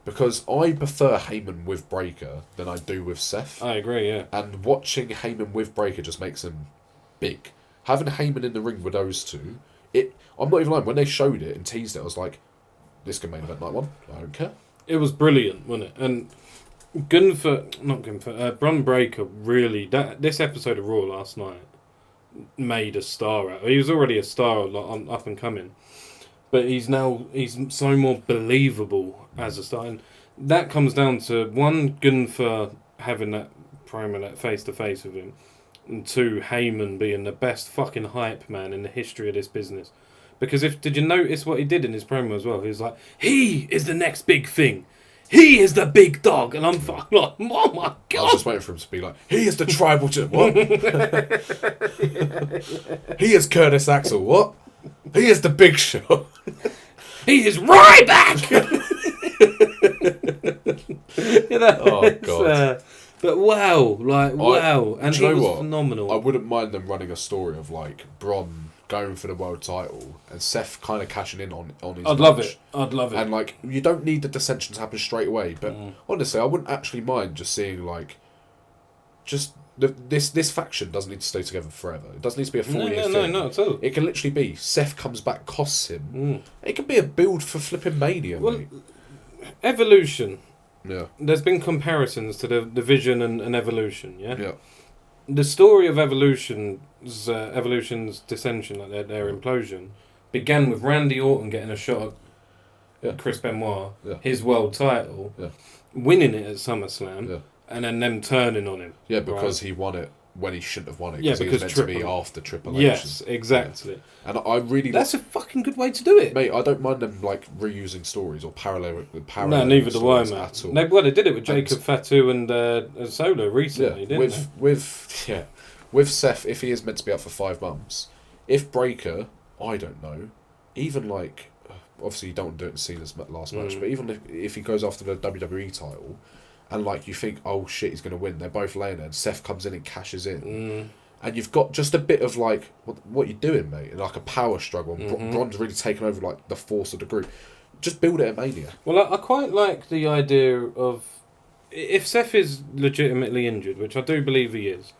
Because I prefer Heyman with Breaker than I do with Seth. I agree, yeah. And watching Heyman with Breaker just makes him big. Having Heyman in the ring with those two, I'm not even lying. When they showed it and teased it, I was like, this can main event night one. I don't care. It was brilliant, wasn't it? And Bron Breakker really, this episode of Raw last night made a star out. He was already a star, like, up and coming, but he's so more believable as a star, and that comes down to one, Gunther having that promo, that face to face with him, and 2, Heyman being the best fucking hype man in the history of this business. Because did you notice what he did in his promo as well? He was like, he is the next big thing. He is the big dog. And I'm fucking like, oh my God. I was just waiting for him to be like, he is the tribal... What? He is Curtis Axel. What? He is the Big Show. He is Ryback. You know, Oh, God. But wow. Wow. And he was phenomenal. I wouldn't mind them running a story of, like, Bron going for the world title and Seth kind of cashing in on his I'd love it. And, like, you don't need the dissensions to happen straight away. But, honestly, I wouldn't actually mind just seeing, like, just... This faction doesn't need to stay together forever. It doesn't need to be a 4-year thing. No, not at all. It can literally be Seth comes back, costs him. It can be a build for flipping Mania, mate. Evolution. Yeah. There's been comparisons to the Vision and Evolution, yeah? Yeah. The story of Evolution's dissension, like their implosion, began with Randy Orton getting a shot at Chris Benoit, his world title, winning it at SummerSlam, and then them turning on him. Yeah, because he won it when he shouldn't have won it. Yeah, because he was meant to be after Triple H. Yes, exactly. Yeah. And I really... That's a fucking good way to do it. Mate, I don't mind them, like, reusing stories or parallel no, neither do I, man. At all. They did it with Jacob Fatu and Solo recently, didn't they? With Seth, if he is meant to be out for 5 months, if Breaker, I don't know, even, like... Obviously, you don't want to do it in Cena's last match, but even if he goes after the WWE title... And, like, you think, oh, shit, he's going to win. They're both laying there. And Seth comes in and cashes in. And you've got just a bit of, like, what you doing, mate? Like a power struggle. And Bron's really taken over, like, the force of the group. Just build it at Mania. Well, I quite like the idea of... If Seth is legitimately injured, which I do believe he is,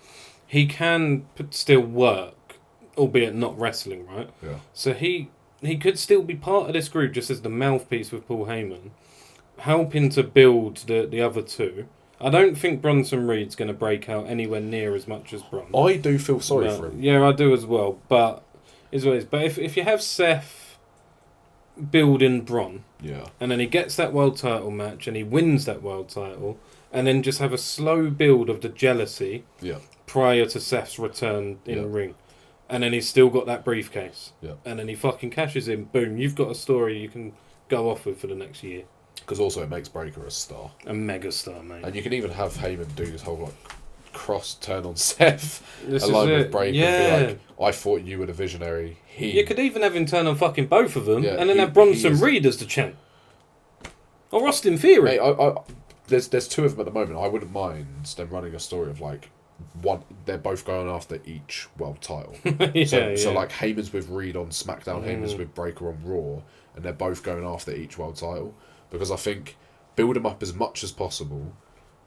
he can still work, albeit not wrestling, right? Yeah. So he could still be part of this group just as the mouthpiece with Paul Heyman, helping to build the other 2. I don't think Bronson Reed's going to break out anywhere near as much as Bron. I do feel sorry for him. Yeah, I do as well. But is what it is. But if you have Seth building Bron, and then he gets that world title match and he wins that world title, and then just have a slow build of the jealousy prior to Seth's return in the ring, and then he's still got that briefcase, and then he fucking cashes in. Boom! You've got a story you can go off with for the next year. Because also it makes Breaker a star. A mega star, mate. And you can even have Heyman do this whole, like, cross turn on Seth this along is with it. Breaker and be like, I thought you were the visionary. You could even have him turn on fucking both of them and then have Bronson Reed as the champ. Or Austin Theory. Mate, there's 2 of them at the moment. I wouldn't mind them running a story of, like, they're both going after each world title. So like Heyman's with Reed on SmackDown, Heyman's with Breaker on Raw, and they're both going after each world title. Because I think build them up as much as possible,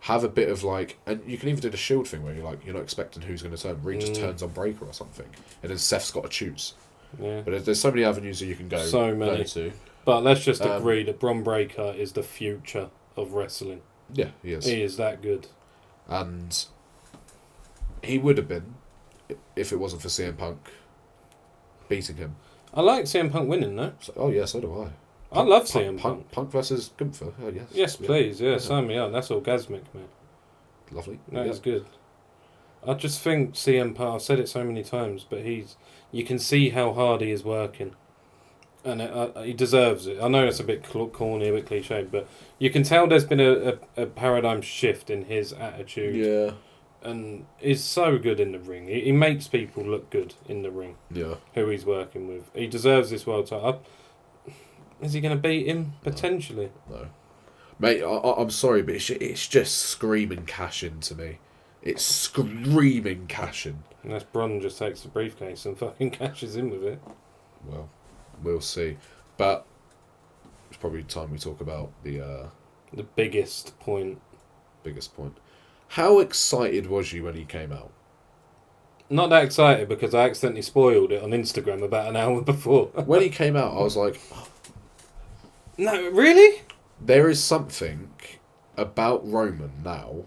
have a bit of, like, and you can even do the Shield thing where you're not expecting who's going to turn. Reed just turns on Breaker or something, and then Seth's got to choose. Yeah. But there's so many avenues that you can go. So many. Go to. But let's just agree that Bron Breakker is the future of wrestling. Yeah, he is. He is that good. And he would have been if it wasn't for CM Punk beating him. I like CM Punk winning, though. So do I. I love CM Punk. Punk versus Gunther. Oh, yes. Yes, please. Yeah, sign me up. That's orgasmic, man. Lovely. That is good. I just think CM Punk, I've said it so many times, but you can see how hard he is working. And he deserves it. I know it's a bit corny, a bit cliche, but you can tell there's been a paradigm shift in his attitude. Yeah. And he's so good in the ring. He makes people look good in the ring. Yeah. Who he's working with. He deserves this world title. Is he going to beat him? Potentially. No. Mate, I'm sorry, but it's just screaming cash in to me. It's screaming cash in. Unless Bron just takes the briefcase and fucking cashes in with it. Well, we'll see. But it's probably time we talk about the biggest point. Biggest point. How excited was you when he came out? Not that excited because I accidentally spoiled it on Instagram about an hour before. When he came out, I was like... No, really? There is something about Roman now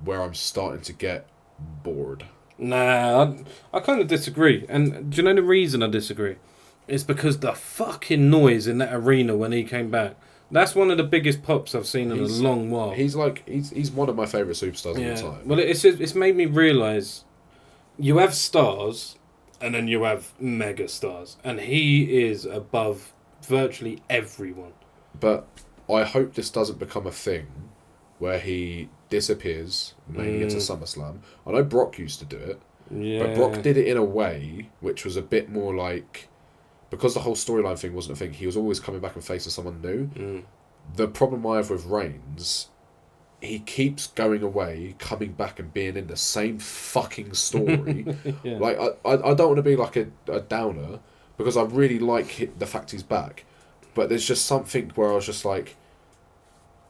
where I'm starting to get bored. Nah, I kind of disagree. And do you know the reason I disagree? It's because the fucking noise in that arena when he came back. That's one of the biggest pops I've seen in a long while. He's one of my favourite superstars of all time. Well, it's made me realise you have stars, and then you have mega stars, and he is above virtually everyone. But I hope this doesn't become a thing where he disappears, maybe into SummerSlam. I know Brock used to do it, but Brock did it in a way which was a bit more like, because the whole storyline thing wasn't a thing, he was always coming back and facing someone new. The problem I have with Reigns, he keeps going away, coming back and being in the same fucking story. Like, I don't want to be like a downer, because I really like the fact he's back, but there's just something where I was just like,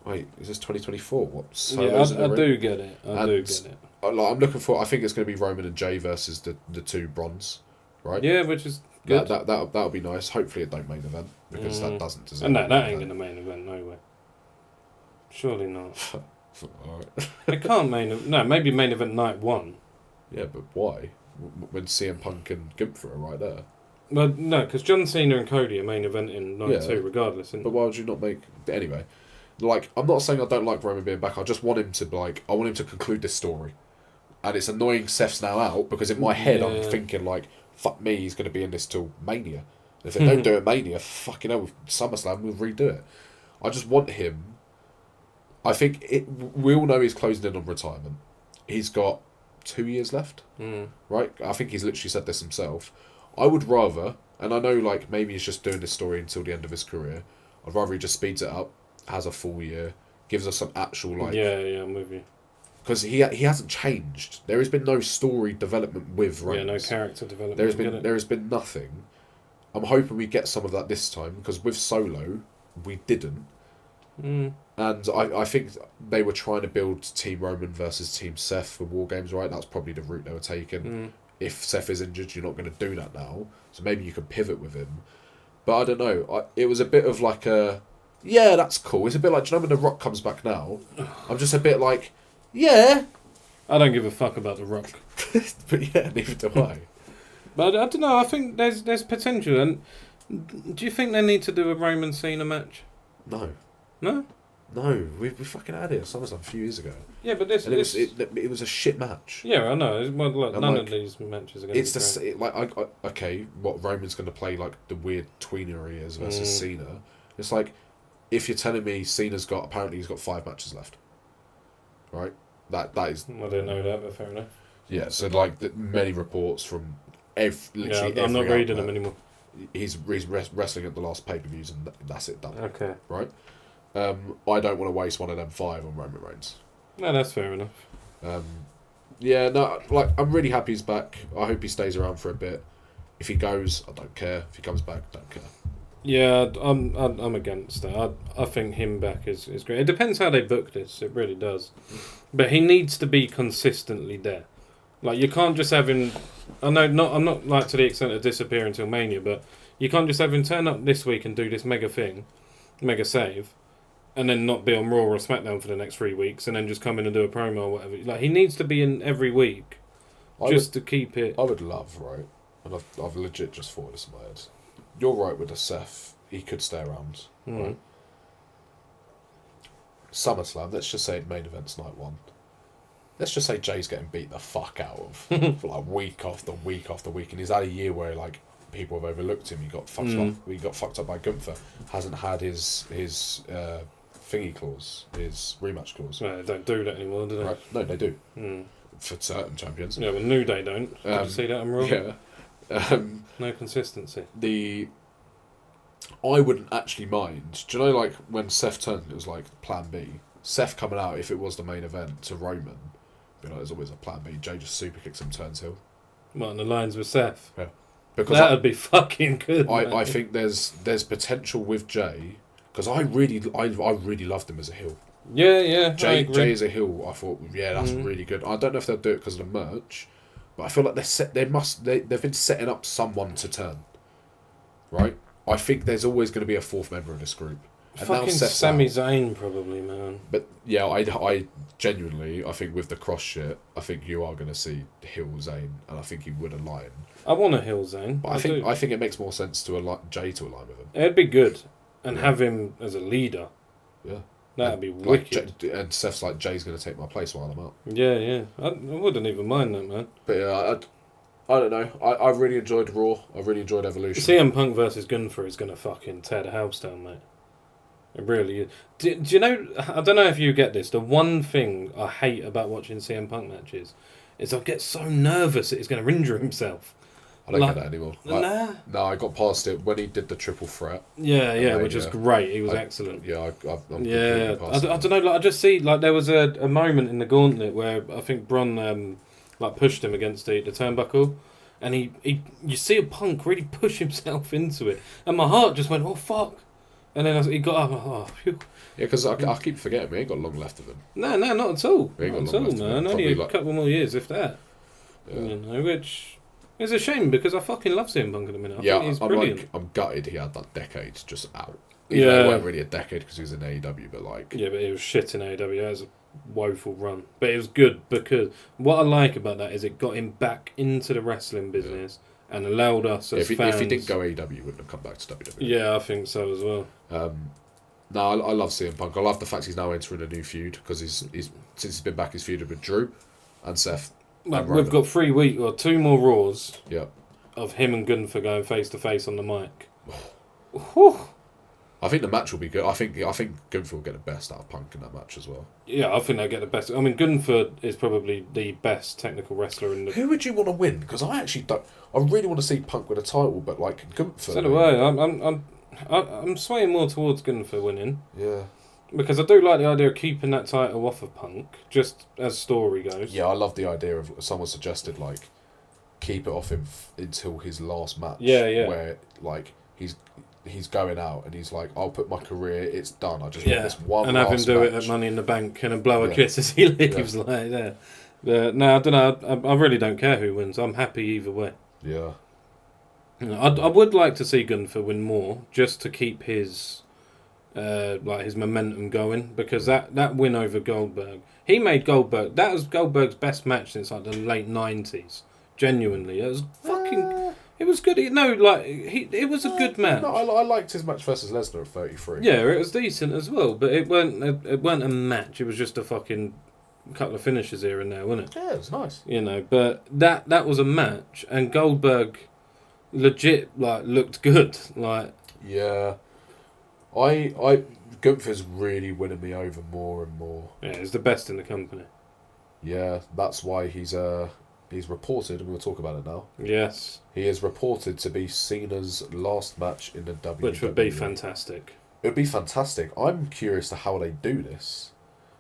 wait, is this 2024? What? I do get it. I do get it. Like, I'm looking for, I think it's going to be Roman and Jay versus the two Brons, right? Yeah, which is good. That'll be nice. Hopefully it don't main event, because that doesn't deserve. And no, that ain't in the main event, no way. Surely not. Alright. It can't maybe main event night 1. Yeah, but why? When CM Punk and Gunther are right there. Well, no, because John Cena and Cody are main event in night 2 regardless. But why would you not make... Anyway, like, I'm not saying I don't like Roman being back, I just want him to, like, I want him to conclude this story. And it's annoying Seth's now out, because in my head I'm thinking, like, fuck me, he's going to be in this till Mania. And if they don't do it Mania, fucking hell, SummerSlam, we'll redo it. I just want him... I think we all know he's closing in on retirement. He's got 2 years left, right? I think he's literally said this himself. I would rather, and I know like maybe he's just doing this story until the end of his career, I'd rather he just speeds it up, has a full year, gives us some actual like... Yeah, I'm with you. Because he hasn't changed. There has been no story development with Reigns. Yeah, no character development. There has been nothing. I'm hoping we get some of that this time, because with Solo, we didn't. And I think they were trying to build Team Roman versus Team Seth for War Games, right? That's probably the route they were taking. If Seth is injured, you're not going to do that now. So maybe you can pivot with him. But I don't know. It was a bit of like a... Yeah, that's cool. It's a bit like, do you know when The Rock comes back now? I'm just a bit like, yeah. I don't give a fuck about The Rock. But yeah, neither do I. But I don't know. I think there's potential. And do you think they need to do a Roman Cena match? No. No? No, we fucking had it at SummerSlam a few years ago. Yeah, but it was a shit match. Yeah, I know. Well, look, none of these matches are going to be great. Okay, what, Roman's going to play like the weird tweener he is versus Cena. It's like, if you're telling me Cena's apparently he's got 5 matches left, right? That is... I didn't know that, but fair enough. Yeah, so like many reports from literally every I'm not reading outlet, them anymore. He's wrestling at the last pay-per-views and that's it, done. Okay. Right? I don't want to waste one of them 5 on Roman Reigns. No, that's fair enough. Yeah, no, like, I'm really happy he's back. I hope he stays around for a bit. If he goes, I don't care. If he comes back, don't care. Yeah, I'm against that. I think him back is great. It depends how they book this. It really does. But he needs to be consistently there. Like, you can't just have him... I'm not like to the extent of disappear until Mania, but you can't just have him turn up this week and do this mega save, and then not be on Raw or SmackDown for the next 3 weeks, and then just come in and do a promo or whatever. Like, he needs to be in every week, to keep it... I would love, right, and I've legit just thought this in my head. You're right with the Seth. He could stay around. Right? SummerSlam, let's just say main event's night 1. Let's just say Jay's getting beat the fuck out of for like week after week after week, and he's had a year where like people have overlooked him. He got fucked up. He got fucked up by Gunther. Hasn't had his thingy clause, his rematch clause. Well, they don't do that anymore, do they? Right? No, they do. For certain champions. Yeah, but New Day don't. Did you see that? I'm wrong. Yeah. No consistency. I wouldn't actually mind. Do you know, like, when Seth turned, it was like Plan B. Seth coming out, if it was the main event, to Roman, be like, there's always a Plan B. Jay just super kicks him, turns heel. What, on the lines with Seth? Yeah. Because that would be fucking good. I think there's potential with Jay, because I really loved him as a heel. Yeah. Jay as a heel, I thought, yeah, that's really good. I don't know if they'll do it because of the merch, but I feel like they've been setting up someone to turn, right? I think there's always going to be a 4th member of this group. And fucking Sami Zayn, probably, man. But yeah, I genuinely, I think with the cross shit, I think you are going to see heel Zayn, and I think he would align. I want a heel Zayn. But I think it makes more sense to Jay to align with him. It'd be good, and have him as a leader. Yeah. That'd be wicked. And Seth's like, Jay's going to take my place while I'm out. Yeah. I wouldn't even mind that, man. But yeah, I don't know. I really enjoyed Raw. I really enjoyed Evolution. CM Punk versus Gunther is going to fucking tear the house down, mate. It really is. Do you know, I don't know if you get this, the one thing I hate about watching CM Punk matches is I get so nervous that he's going to injure himself. I don't get that anymore. Nah. No, I got past it when he did the triple threat. Yeah, which was great. He was excellent. Yeah, I'm yeah. past I don't know, like, I just see, like, there was a moment in the gauntlet where I think Bron, like, pushed him against the turnbuckle. And you see a Punk really push himself into it. And my heart just went, oh, fuck. And then he got up, oh, phew. Yeah, because I keep forgetting we ain't got long left of him. No, not at all. We ain't Not got at long all, left of man. him. Only a Probably couple more years, if that. Yeah. You know, which is a shame because I fucking love CM Punk at the minute. I think he's I'm brilliant. I'm gutted he had that decade just out. Even though it wasn't really a decade because he was in AEW, but like... Yeah, but he was shit in AEW. That was a woeful run. But it was good because what I like about that is it got him back into the wrestling business and allowed us as fans... If he didn't go AEW, he wouldn't have come back to WWE. Yeah, I think so as well. No, I love CM Punk. I love the fact he's now entering a new feud because he's since he's been back, he's feuded with Drew and Seth. Well, we've got 2 more Raws Yeah. of him and Gunther going face to face on the mic. Whew. I think the match will be good. I think Gunther will get the best out of Punk in that match as well. Yeah, I think they get the best. I mean, Gunther is probably the best technical wrestler in the... Who would you want to win? Because I actually don't... I really want to see Punk with a title, but like Gunther... So do I. I'm swaying more towards Gunther winning. Yeah. Because I do like the idea of keeping that title off of Punk, just as story goes. Yeah, I love the idea of... Someone suggested, like, keep it off him until his last match. Yeah. Where, like, he's going out and he's like, I'll put my career, it's done. I just want this one and have him do match. it at Money in the Bank and blow a kiss as he leaves like that. No, I don't know. I really don't care who wins. I'm happy either way. Yeah. I would like to see Gunther win more, just to keep his his momentum going, because that win over Goldberg, he made Goldberg. That was Goldberg's best match since like the late 90s. Genuinely, it was fucking. It was good. It was a good match. No, I liked his match versus Lesnar at 33. Yeah, it was decent as well, but it weren't a match. It was just a fucking couple of finishes here and there, wasn't it? Yeah, it was nice. You know, but that was a match, and Goldberg legit looked good. Yeah, Gunther's really winning me over more and more. Yeah, he's the best in the company. Yeah, that's why he's reported, and we'll talk about it now. Yes, he is reported to be Cena's last match in the WWE, which would be fantastic. It would be fantastic. I'm curious to how they do this,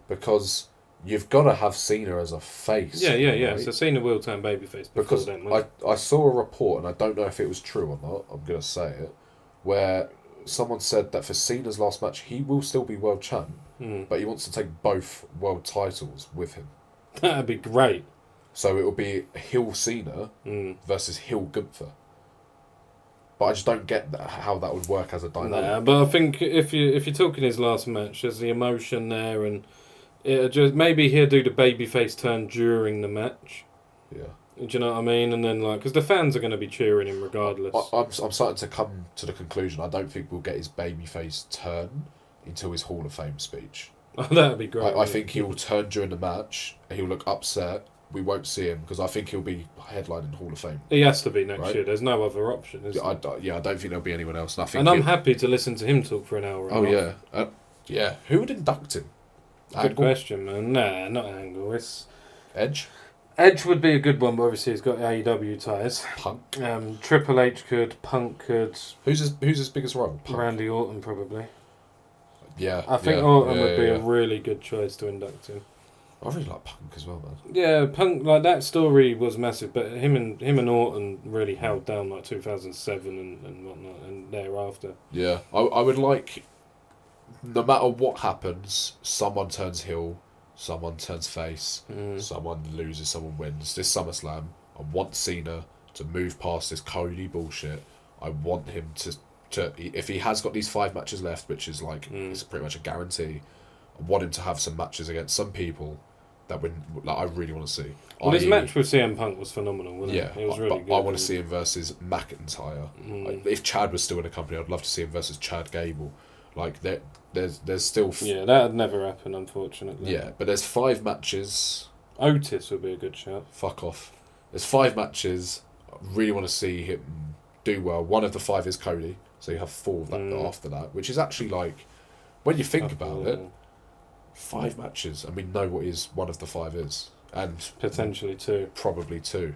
because you've got to have Cena as a face. Yeah. Right? So Cena will turn babyface because then. I saw a report, and I don't know if it was true or not. I'm going to say it, where someone said that for Cena's last match, he will still be world champ, but he wants to take both world titles with him. That'd be great. So it will be heel Cena versus heel Gunther. But I just don't get how that would work as a dynamic. Nah, but I think if you're talking his last match, there's the emotion there, and it just maybe he'll do the babyface turn during the match. Yeah. Do you know what I mean? And then because the fans are going to be cheering him regardless. I'm starting to come to the conclusion. I don't think we'll get his babyface turn until his Hall of Fame speech. Oh, that'd be great. I think he'll turn during the match. He'll look upset. We won't see him because I think he'll be headlining Hall of Fame. He has to be next year. There's no other option. I don't think there'll be anyone else. And I'm happy to listen to him talk for an hour. Yeah. Who would induct him? Good question, man. Nah, not Angle. It's Edge. Edge would be a good one, but obviously he's got AEW ties. Punk. Triple H could. Punk could. Who's his biggest rival? Punk. Randy Orton probably. Yeah. I think Orton would be a really good choice to induct him. I really like Punk as well, man. Yeah, Punk, that story was massive, but him and Orton really held down 2007 and whatnot, and thereafter. Yeah, I would like, no matter what happens, someone turns heel, someone turns face, someone loses, someone wins. This SummerSlam, I want Cena to move past this Cody bullshit. I want him to if he has got these 5 matches left, which is it's pretty much a guarantee, I want him to have some matches against some people that I really want to see. Well, his match with CM Punk was phenomenal, wasn't it? It was really good. I want to see him versus McIntyre. If Chad was still in the company, I'd love to see him versus Chad Gable. There's still... Yeah, that'd never happen, unfortunately. Yeah, but there's 5 matches... Otis would be a good shout. Fuck off. There's 5 matches really want to see him do well. One of the 5 is Cody, so you have 4 of that after that, which is actually like, when you think about it, 5 matches, and we know what one of the 5 is, and potentially 2, probably 2.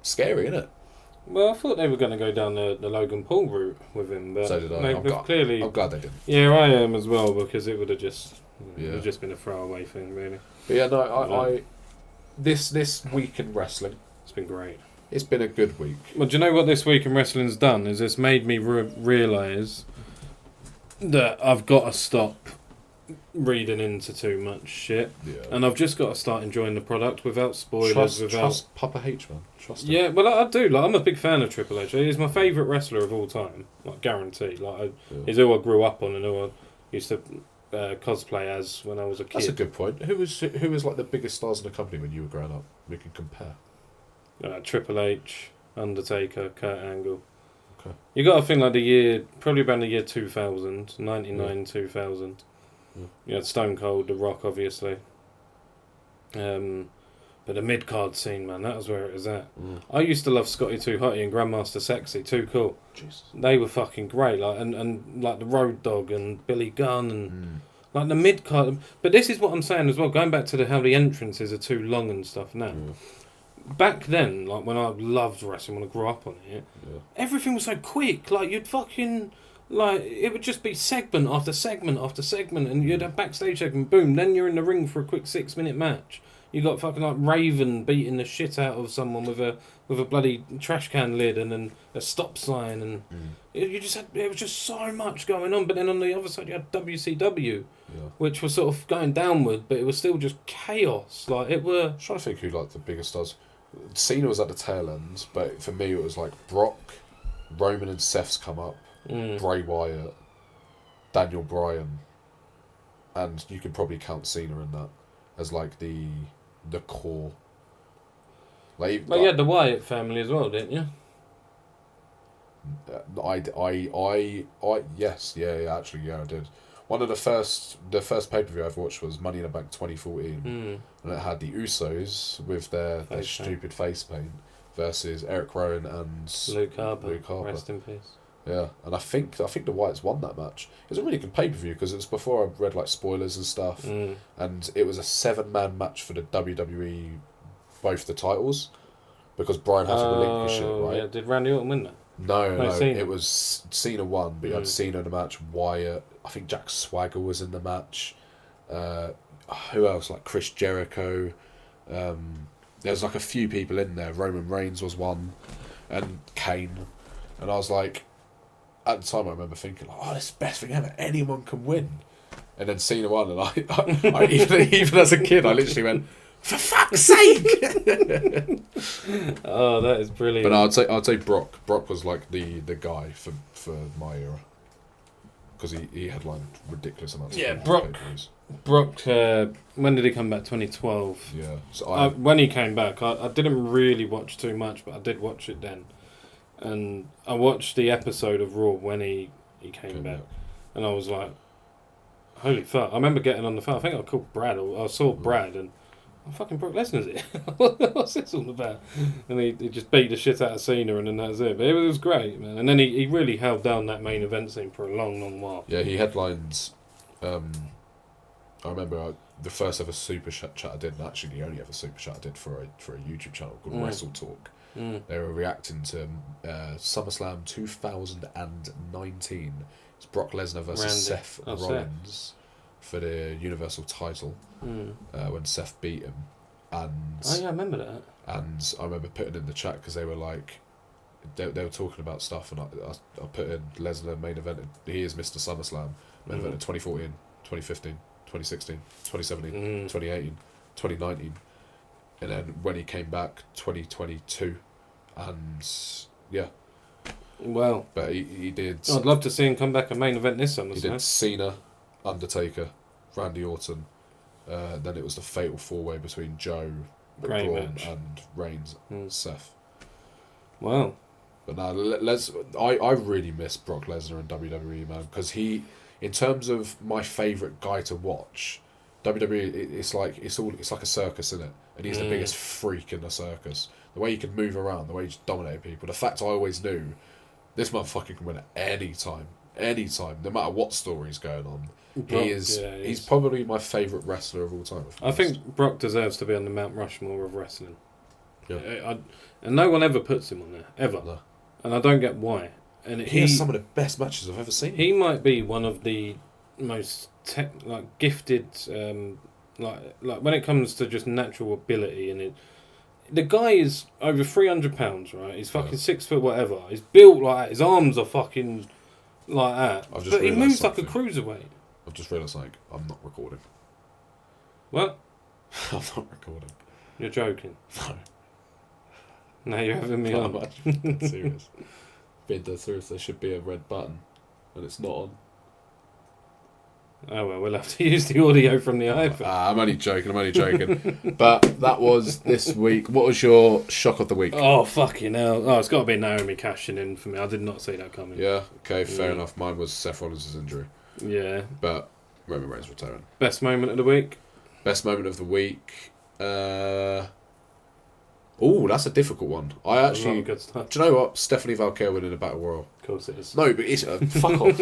Scary, isn't it? Well, I thought they were going to go down the Logan Paul route with him, but So did I. I'm glad they didn't. Yeah, I am as well, because it would have just been a throwaway thing, really. But yeah, no, I this week in wrestling, it's been great. It's been a good week. Well, do you know what this week in wrestling's done? Is it's made me realise that I've got to stop reading into too much shit, and I've just got to start enjoying the product without spoilers. Trust Papa H, man. Trust him. Yeah, well, I do. Like, I'm a big fan of Triple H. He's my favourite wrestler of all time, like guaranteed. Like, he's who I grew up on and who I used to cosplay as when I was a kid. That's a good point. Who was like the biggest stars in the company when you were growing up? We can compare. Triple H, Undertaker, Kurt Angle. Okay. You got to think like probably around the year 2000, 99, 2000. You had Stone Cold, The Rock, obviously. But the mid-card scene, man, that was where it was at. I used to love Scotty 2 Hotty and Grandmaster Sexy, Too Cool. Jesus. They were fucking great, like and like the Road Dogg and Billy Gunn and like the mid-card. But this is what I'm saying as well, going back to how the entrances are too long and stuff now. Back then, like when I loved wrestling, when I grew up on it, everything was so quick. Like you'd fucking... Like, it would just be segment after segment after segment, and you'd have backstage segment, boom, then you're in the ring for a quick 6-minute match. You got fucking like Raven beating the shit out of someone with a bloody trash can lid and then a stop sign, and it was just so much going on. But then on the other side you had WCW, which was sort of going downward, but it was still just chaos. Like it were. I'm trying to think who like the biggest stars. Cena was at the tail end, but for me it was like Brock, Roman and Seth's come up. Bray Wyatt, Daniel Bryan, and you can probably count Cena in that as like the core. Like, but you had the Wyatt family as well, didn't you? Yes, actually, I did. One of the first pay-per-view I ever watched was Money in the Bank 2014, and it had the Usos with their stupid face paint versus Eric Rowan and Luke Harper. Rest in peace. Yeah, and I think the Wyatts won that match. It was a really good pay-per-view because it was before I read like spoilers and stuff, and it was a 7-man match for the WWE, both the titles, because Bryan had to relinquish it, right? Yeah, did Randy Orton win that? No, it was Cena won, but you had Cena in the match, Wyatt, I think Jack Swagger was in the match, who else, like Chris Jericho, there's like a few people in there, Roman Reigns was one, and Kane, and I was like, at the time I remember thinking, like, oh, this is the best thing ever, anyone can win. And then Cena won, and I even as a kid, I literally went, for fuck's sake! Oh, that is brilliant. But I'd say Brock. Brock was like the guy for my era. Because he headlined ridiculous amounts of Brock, when did he come back? 2012. Yeah. So when he came back, I didn't really watch too much, but I did watch it then. And I watched the episode of Raw when he came back. And I was like, holy fuck. I remember getting on the phone. I think I called Brad, or I saw Brad, and fucking Brock Lesnar's here. What's this all about? And he just beat the shit out of Cena, and then that was it. But it was great, man. And then he really held down that main event scene for a long, long while. Yeah, he headlines. I remember the first ever super chat I did, and actually the only ever super chat I did for a YouTube channel called Wrestle Talk. They were reacting to SummerSlam 2019. It's Brock Lesnar versus Seth Rollins for the Universal title when Seth beat him. And I remember that. And I remember putting in the chat because they were like, they were talking about stuff, and I put in Lesnar main event. He is Mr. SummerSlam main event in 2014, 2015, 2016, 2017, 2018, 2019. And then when he came back, 2022, and yeah. Well, but he did. I'd love to see him come back and main event this summer. He did Cena, Undertaker, Randy Orton. Then it was the fatal 4-way between Joe, Braun, and Reigns, Seth. Wow. But now I really miss Brock Lesnar in WWE, man, because he, in terms of my favourite guy to watch, WWE, it's like a circus, isn't it? And he's the biggest freak in the circus. The way he can move around, the way he just dominated people. The fact I always knew, this motherfucker can win at any time, no matter what story's going on. Brock, He's probably my favourite wrestler of all time. I think Brock deserves to be on the Mount Rushmore of wrestling. Yeah. And no one ever puts him on there, ever. No. And I don't get why. And he has some of the best matches I've ever seen. He might be one of the most gifted, like when it comes to just natural ability, and it. The guy is over 300 pounds, right? He's fucking 6 foot whatever. He's built like that. His arms are fucking like that. But he moves like a cruiserweight. I've just realised I'm not recording. What? I'm not recording. You're joking. No. No, you're having me on. I'm serious. Being dead serious, there should be a red button, and it's not on. Oh well, we'll have to use the audio from the iPhone. I'm only joking. But that was this week. What was your shock of the week? Oh, fucking hell. Oh, it's got to be Naomi cashing in for me. I did not see that coming. Yeah, okay, fair enough. Mine was Seth Rollins' injury. Yeah. But Roman Reigns retiring. Best moment of the week? Best moment of the week. Oh, that's a difficult one. I actually. Good stuff. Do you know what? Stephanie Valkyrie winning a Battle Royal. Of course it is. No, but it's fuck off.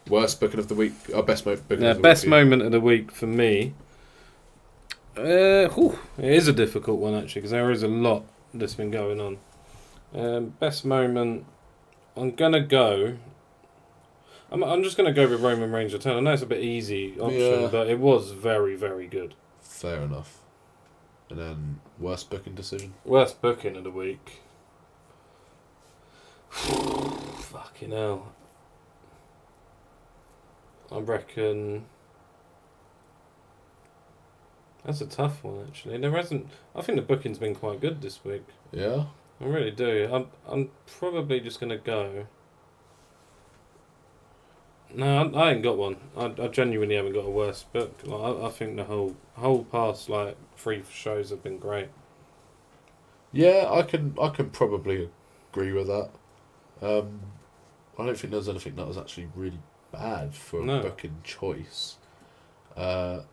Worst booking of the week. Best booking of the week. Best moment of the week for me. It is a difficult one actually because there is a lot that's been going on. Best moment. I'm gonna go. I'm just gonna go with Roman Reigns return. I know it's a bit easy option, but it was very, very good. Fair enough. And then worst booking decision. Worst booking of the week. Fucking hell. I reckon that's a tough one actually. There hasn't. I think the booking's been quite good this week. Yeah. I really do. I'm probably just gonna go. No, I ain't got one. I genuinely haven't got a worst book. Like, I think the whole past 3 shows have been great. Yeah, I can probably agree with that. I don't think there's anything that was actually really bad for a booking choice. No,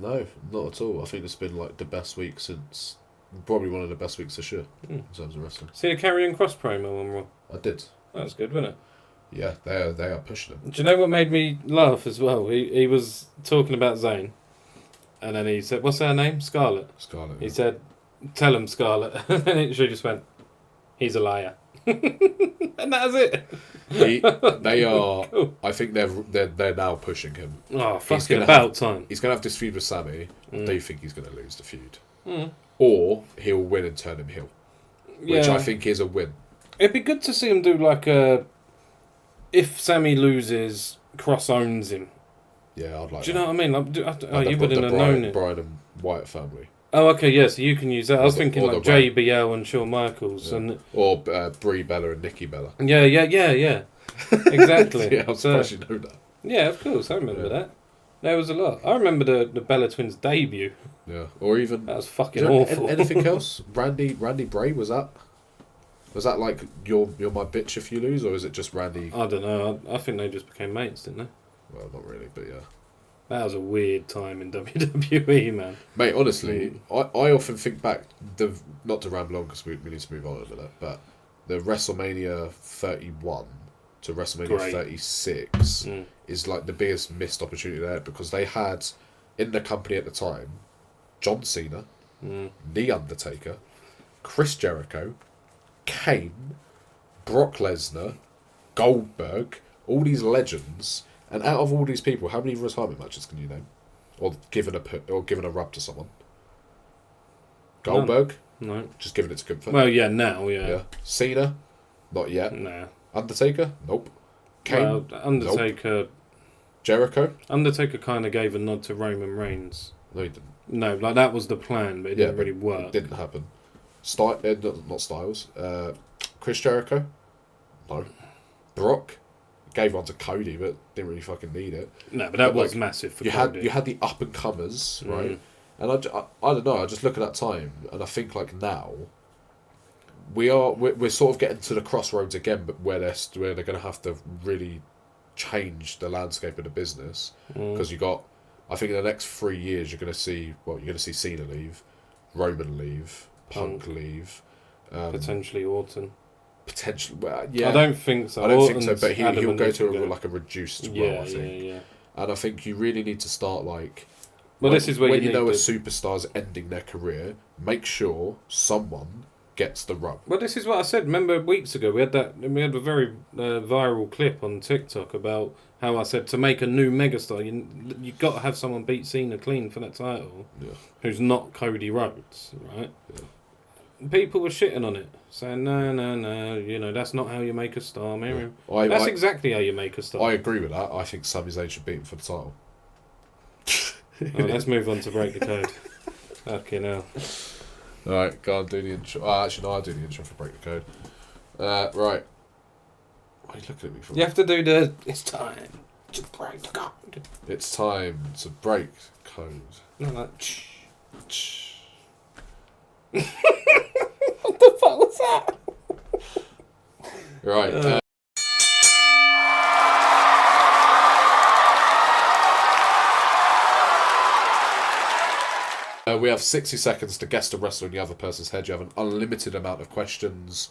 not at all. I think it's been the best week since, probably one of the best weeks this year in terms of wrestling. See a Karrion Kross promo on Raw? I did. That's good, wasn't it? Yeah, they are pushing him. Do you know what made me laugh as well? He was talking about Zayn, and then he said, "What's her name? Scarlett." Scarlett. He said, "Tell him, Scarlett," and then she just went, "He's a liar," and that was it. They are. Cool. I think they're now pushing him. Oh, fucking about time. He's gonna have this feud with Sammy. I do think he's gonna lose the feud, or he'll win and turn him heel, which I think is a win. It'd be good to see him do if Sammy loses, Cross owns him. Yeah, I'd like. Do you know what I mean? You wouldn't have known known it. Bryan and Wyatt family. Oh, okay, yeah, so you can use that. I was thinking JBL and Shawn Michaels. Or Brie Bella and Nikki Bella. Yeah. Exactly. Yeah, I'm surprised you know that. Yeah, of course, I remember that. There was a lot. I remember the Bella Twins debut. Yeah, or even... That was fucking awful. Anything else? Randy Bray, was that? Was that you're my bitch if you lose, or is it just Randy? I don't know. I think they just became mates, didn't they? Well, not really, but yeah. That was a weird time in WWE, man. Mate, honestly, I often think back, not to ramble on because we need to move on a minute, but the WrestleMania 31 to WrestleMania 36 is the biggest missed opportunity there, because they had, in the company at the time, John Cena, The Undertaker, Chris Jericho, Kane, Brock Lesnar, Goldberg, all these legends, and out of all these people, how many retirement matches can you name, or given a rub to someone? Goldberg, no, just giving it to Gunther. Well, yeah, now, yeah. Cena, not yet. Nah. Undertaker, nope. Kane, Undertaker, nope. Jericho. Undertaker kind of gave a nod to Roman Reigns. No, he didn't. No, that was the plan, but it didn't really work. It didn't happen. Not Styles. Chris Jericho, no. Brock, gave one to Cody, but didn't really fucking need it. No, but that was massive for Cody. You had the up and comers, right? And I don't know. I just look at that time, and I think now we're sort of getting to the crossroads again, but where they're going to have to really change the landscape of the business, because you got I think in the next 3 years you're going to see Cena leave, Roman leave, Punk leave, potentially Orton. Potentially, well, yeah. I don't think so. I don't Orton's think so, but he'll go to go. a reduced role. Yeah, I think. yeah. And I think you really need to start like. Well, this is where when you know need a superstar's ending their career, make sure someone gets the rub. Well, this is what I said. Remember weeks ago we had a very viral clip on TikTok about how I said to make a new megastar, you got to have someone beat Cena clean for that title. Yeah. Who's not Cody Rhodes, right? Yeah. People were shitting on it, saying no, that's not how you make a star, Miriam. Yeah. That's exactly how you make a star. I agree with that. I think Sami Zayn should beat him for the title. Let's move on to break the code. Fucking hell. Alright, go on, do the intro. Actually, no, I'll do the intro for break the code. Right. Why are you looking at me for? You have to do the. It's time to break the code. It's time to break code. No, like. What the fuck was that? Right. We have 60 seconds to guess the wrestler in the other person's head. You have an unlimited amount of questions,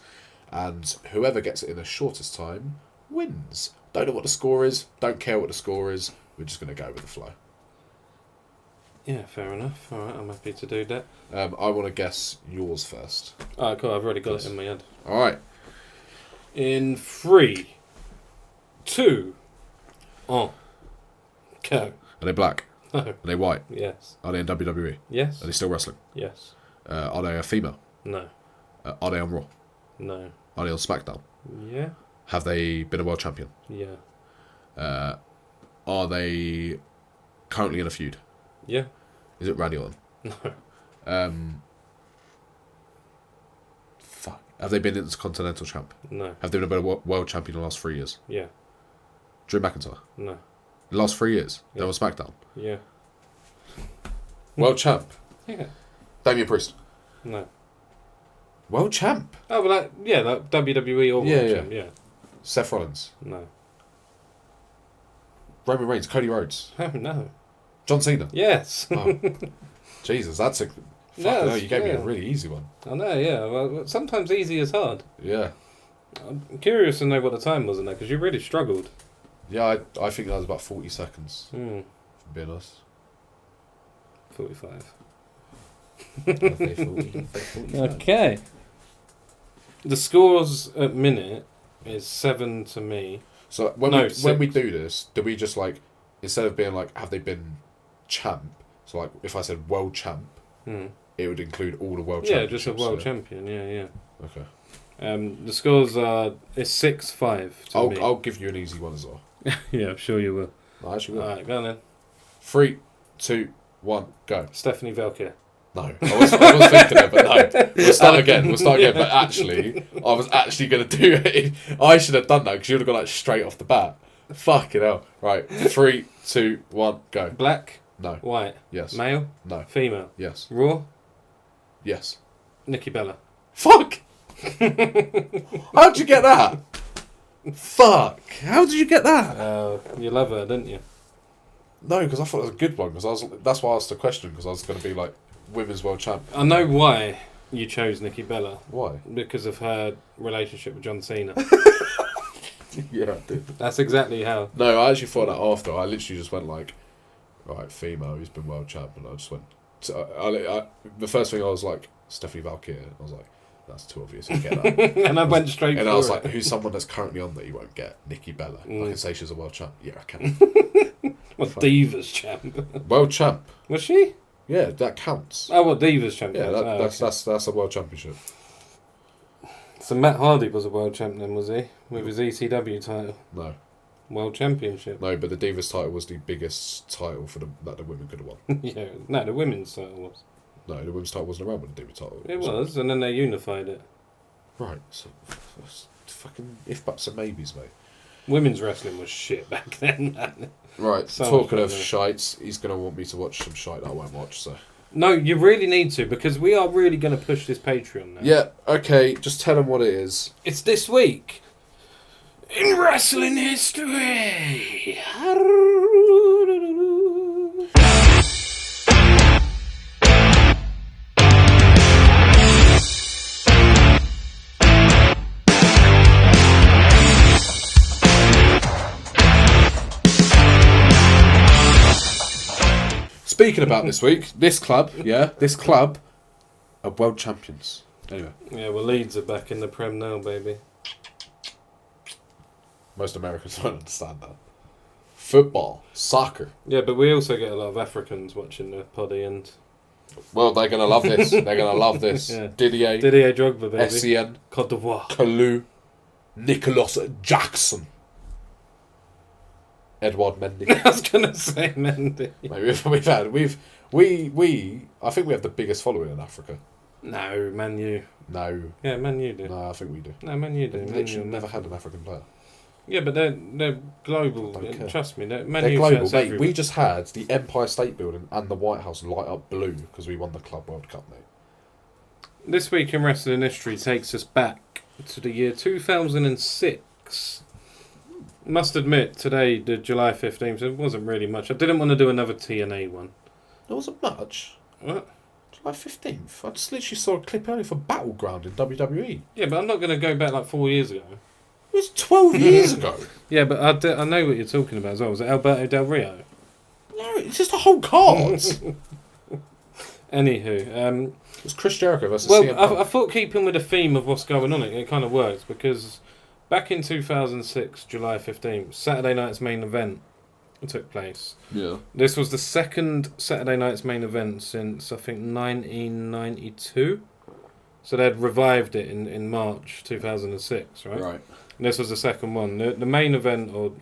and whoever gets it in the shortest time wins. Don't know what the score is. Don't care what the score is. We're just going to go with the flow. Yeah, fair enough. All right, I'm happy to do that. I want to guess yours first. Alright, cool. I've already got it in my head. All right. In 3, 2, 1, go. Are they black? No. Are they white? Yes. Are they in WWE? Yes. Are they still wrestling? Yes. Are they a female? No. Are they on Raw? No. Are they on SmackDown? Yeah. Have they been a world champion? Yeah. Are they currently in a feud? Yeah. Is it Randy Orton? No. Fuck. Have they been Intercontinental champ? No. Have they been a world champion in the last 3 years? Yeah. Drew McIntyre? No. The last 3 years? Yeah. They're on SmackDown? Yeah. World champ? Yeah. Damian Priest? No. World champ? Oh, well, like WWE or World Champ, yeah. Seth Rollins? No. Roman Reigns? Cody Rhodes? Oh, no. John Cena? Yes. Oh. Jesus, that's a... Fucking hell, you gave me a really easy one. I know, yeah. Well, sometimes easy is hard. Yeah. I'm curious to know what the time was in there, because you really struggled. Yeah, I think that was about 40 seconds, Hmm. for being honest. 45. Okay, 45. Okay. The scores at minute is 7 to me. So when we do this, do we just like, instead of being like, have they been champ? So like, if I said world champ, it would include all the world championships. Yeah, just a world champion. Yeah. Okay. The scores are it's 6-5 to me. I'll give you an easy one as well. Yeah, I'm sure you will. I actually will. Alright, go on then. 3, 2, 1, go. Stephanie Valkyrie. No, I was thinking it, but no. We'll start again. But actually, I was actually going to do it. I should have done that because you would have gone like straight off the bat. Fucking hell. Right, 3, 2, 1, go. Black? No. White? Yes. Male? No. Female? Yes. Raw? Yes. Nikki Bella. Fuck! How'd you get that? Fuck! How did you get that? You love her, didn't you? No, because I thought it was a good one. That's why I asked the question, because I was going to be like women's world champ. I know why you chose Nikki Bella. Why? Because of her relationship with John Cena. Yeah, I did. That's exactly how. No, I actually thought that after. I literally just went like, right, female who's been world champ, and I just went. The first thing I was like, Stephanie Valkyrie. I was like, that's too obvious. You get that. And I went straight. And for I was it. like, who's someone that's currently on that you won't get? Nikki Bella. I can say she's a world champ. Yeah, I can. What Divas champ? World champ. Was she? Yeah, that counts. Oh, what Divas champ? Yeah, that's a world championship. So Matt Hardy was a world champ then, was he? With his ECW title. No. World championship. No, but the Divas title was the biggest title that the women could have won. Yeah, no, the women's title was. No, the women's title wasn't around when the Divas title. It was, and then they unified it. Right, so fucking if buts and maybes, mate. Women's wrestling was shit back then, man. Right, So talking much of better. shites, he's going to want me to watch some shite that I won't watch, so... No, you really need to, because we are really going to push this Patreon now. Yeah, okay, just tell him what it is. It's this week in wrestling history. speaking about this week, this club are world champions. Anyway. Yeah, well, Leeds are back in the Prem now, baby. Most Americans don't understand that. Football, soccer. Yeah, but we also get a lot of Africans watching the poddy, and... Well, they're going to love this. They're going to love this. Yeah. Didier Drogba, baby. SEN. Côte d'Ivoire. Kalou. Nicholas Jackson. Edward Mendy. I was going to say Mendy. I think we have the biggest following in Africa. No, Man U. No. Yeah, Man U do. No, I think we do. No, Man U do. We've literally never had an African player. Yeah, but they're global. Trust me, they're global, mate. Everywhere. We just had the Empire State Building and the White House light up blue because we won the Club World Cup, mate. This week in wrestling history takes us back to the year 2006. Must admit, today, the July 15th, it wasn't really much. I didn't want to do another TNA one. There wasn't much. What? July 15th. I just literally saw a clip earlier for Battleground in WWE. Yeah, but I'm not going to go back like 4 years ago. It was 12 years ago. Yeah, but I know what you're talking about as well. Was it Alberto Del Rio? No, it's just a whole card. Anywho. It was Chris Jericho versus CM Punk. I thought keeping with the theme of what's going on, it kind of works, because back in 2006, July 15th, Saturday night's main event took place. Yeah. This was the second Saturday night's main event since, I think, 1992. So they'd revived it in March 2006, right? Right. And this was the second one. The main event, no,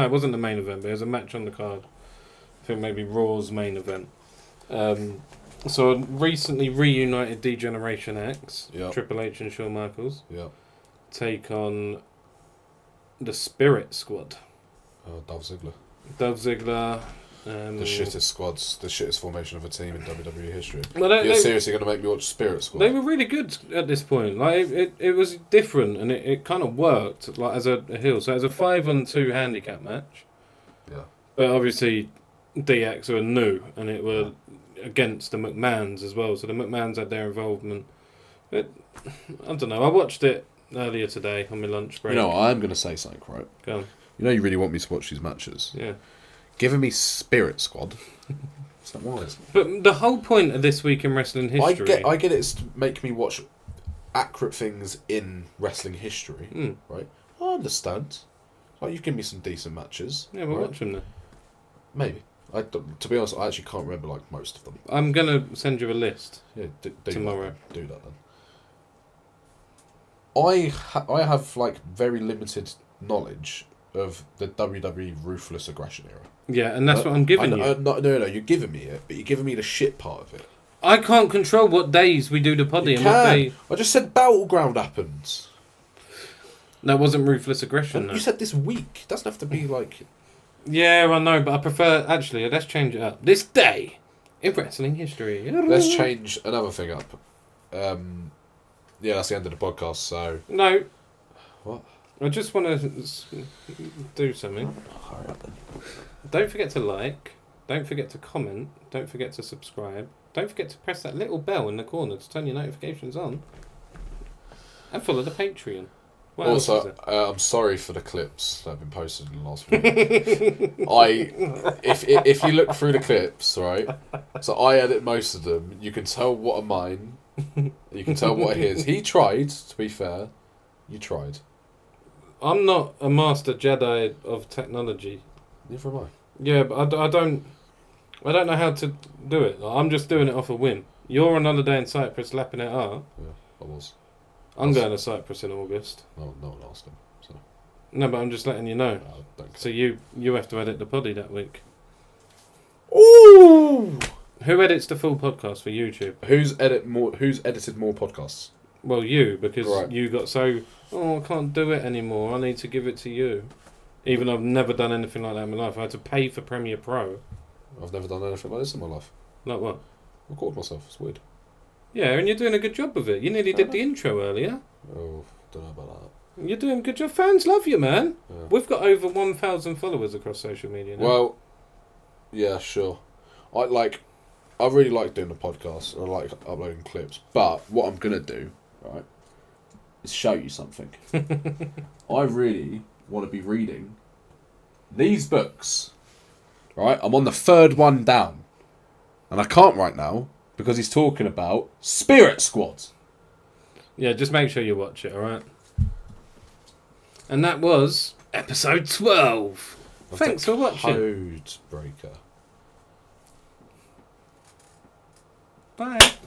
it wasn't the main event, but it was a match on the card. I think maybe Raw's main event. So recently reunited D-Generation X, Yep. Triple H and Shawn Michaels, take on the Spirit Squad. Dolph Ziggler. Dolph Ziggler. The shittest squads, the shittest formation of a team in WWE history. Well, You're seriously going to make me watch Spirit Squad? They were really good at this point. Like it was different, and it kind of worked like as a heel. So it was a 5-on-2 handicap match. Yeah. But obviously, DX were new, and it were against the McMahons as well. So the McMahons had their involvement. But I don't know. I watched it earlier today on my lunch break. You know, I'm going to say something, right? Go on. You know, you really want me to watch these matches. Yeah. Giving me Spirit Squad. It's not wise. But the whole point of this week in wrestling history... I get it's to make me watch accurate things in wrestling history, right? I understand. Like, you've given me some decent matches. Yeah, we'll watch them then. Maybe. To be honest, I actually can't remember like most of them. I'm going to send you a list tomorrow. Do that then. I have like very limited knowledge of the WWE Ruthless Aggression era. Yeah, and that's what I'm giving you. No, you're giving me it, but you're giving me the shit part of it. I can't control what days we do the poddy and what day... I just said Battleground happens. That wasn't Ruthless Aggression, though. You said this week. It doesn't have to be like... Yeah, I know, but I prefer... Actually, let's change it up. This day in wrestling history. Let's change another thing up. Yeah, that's the end of the podcast, so... No. What? I just want to do something. Hurry up then. Don't forget to like. Don't forget to comment. Don't forget to subscribe. Don't forget to press that little bell in the corner to turn your notifications on. And follow the Patreon. What else is there? I'm sorry for the clips that have been posted in the last week. If you look through the clips, right? So I edit most of them. You can tell what are mine. You can tell what are his. He tried, to be fair. You tried. I'm not a master Jedi of technology. Neither am I. Yeah, but I don't know how to do it. Like, I'm just doing it off a whim. You're on holiday in Cyprus lapping it up. Yeah, I was. I'm going to Cyprus in August. No one asked him. So. No, but I'm just letting you know. So you have to edit the poddy that week. Ooh! Who edits the full podcast for YouTube? Who's edited more podcasts? Well, you, because you got so... Oh, I can't do it anymore. I need to give it to you. Even though I've never done anything like that in my life. I had to pay for Premiere Pro. I've never done anything like this in my life. Like what? I recorded myself. It's weird. Yeah, and you're doing a good job of it. You nearly did the intro earlier. Oh, don't know about that. You're doing a good job. Fans love you, man. Yeah. We've got over 1,000 followers across social media now. Well, yeah, sure. I really like doing the podcast. I like uploading clips. But what I'm going to do, right, is show you something. I really want to be reading these books. Right? I'm on the third one down. And I can't right now because he's talking about Spirit Squads. Yeah, just make sure you watch it, alright? And that was episode 12. Thanks for watching. Code Breaker. Bye.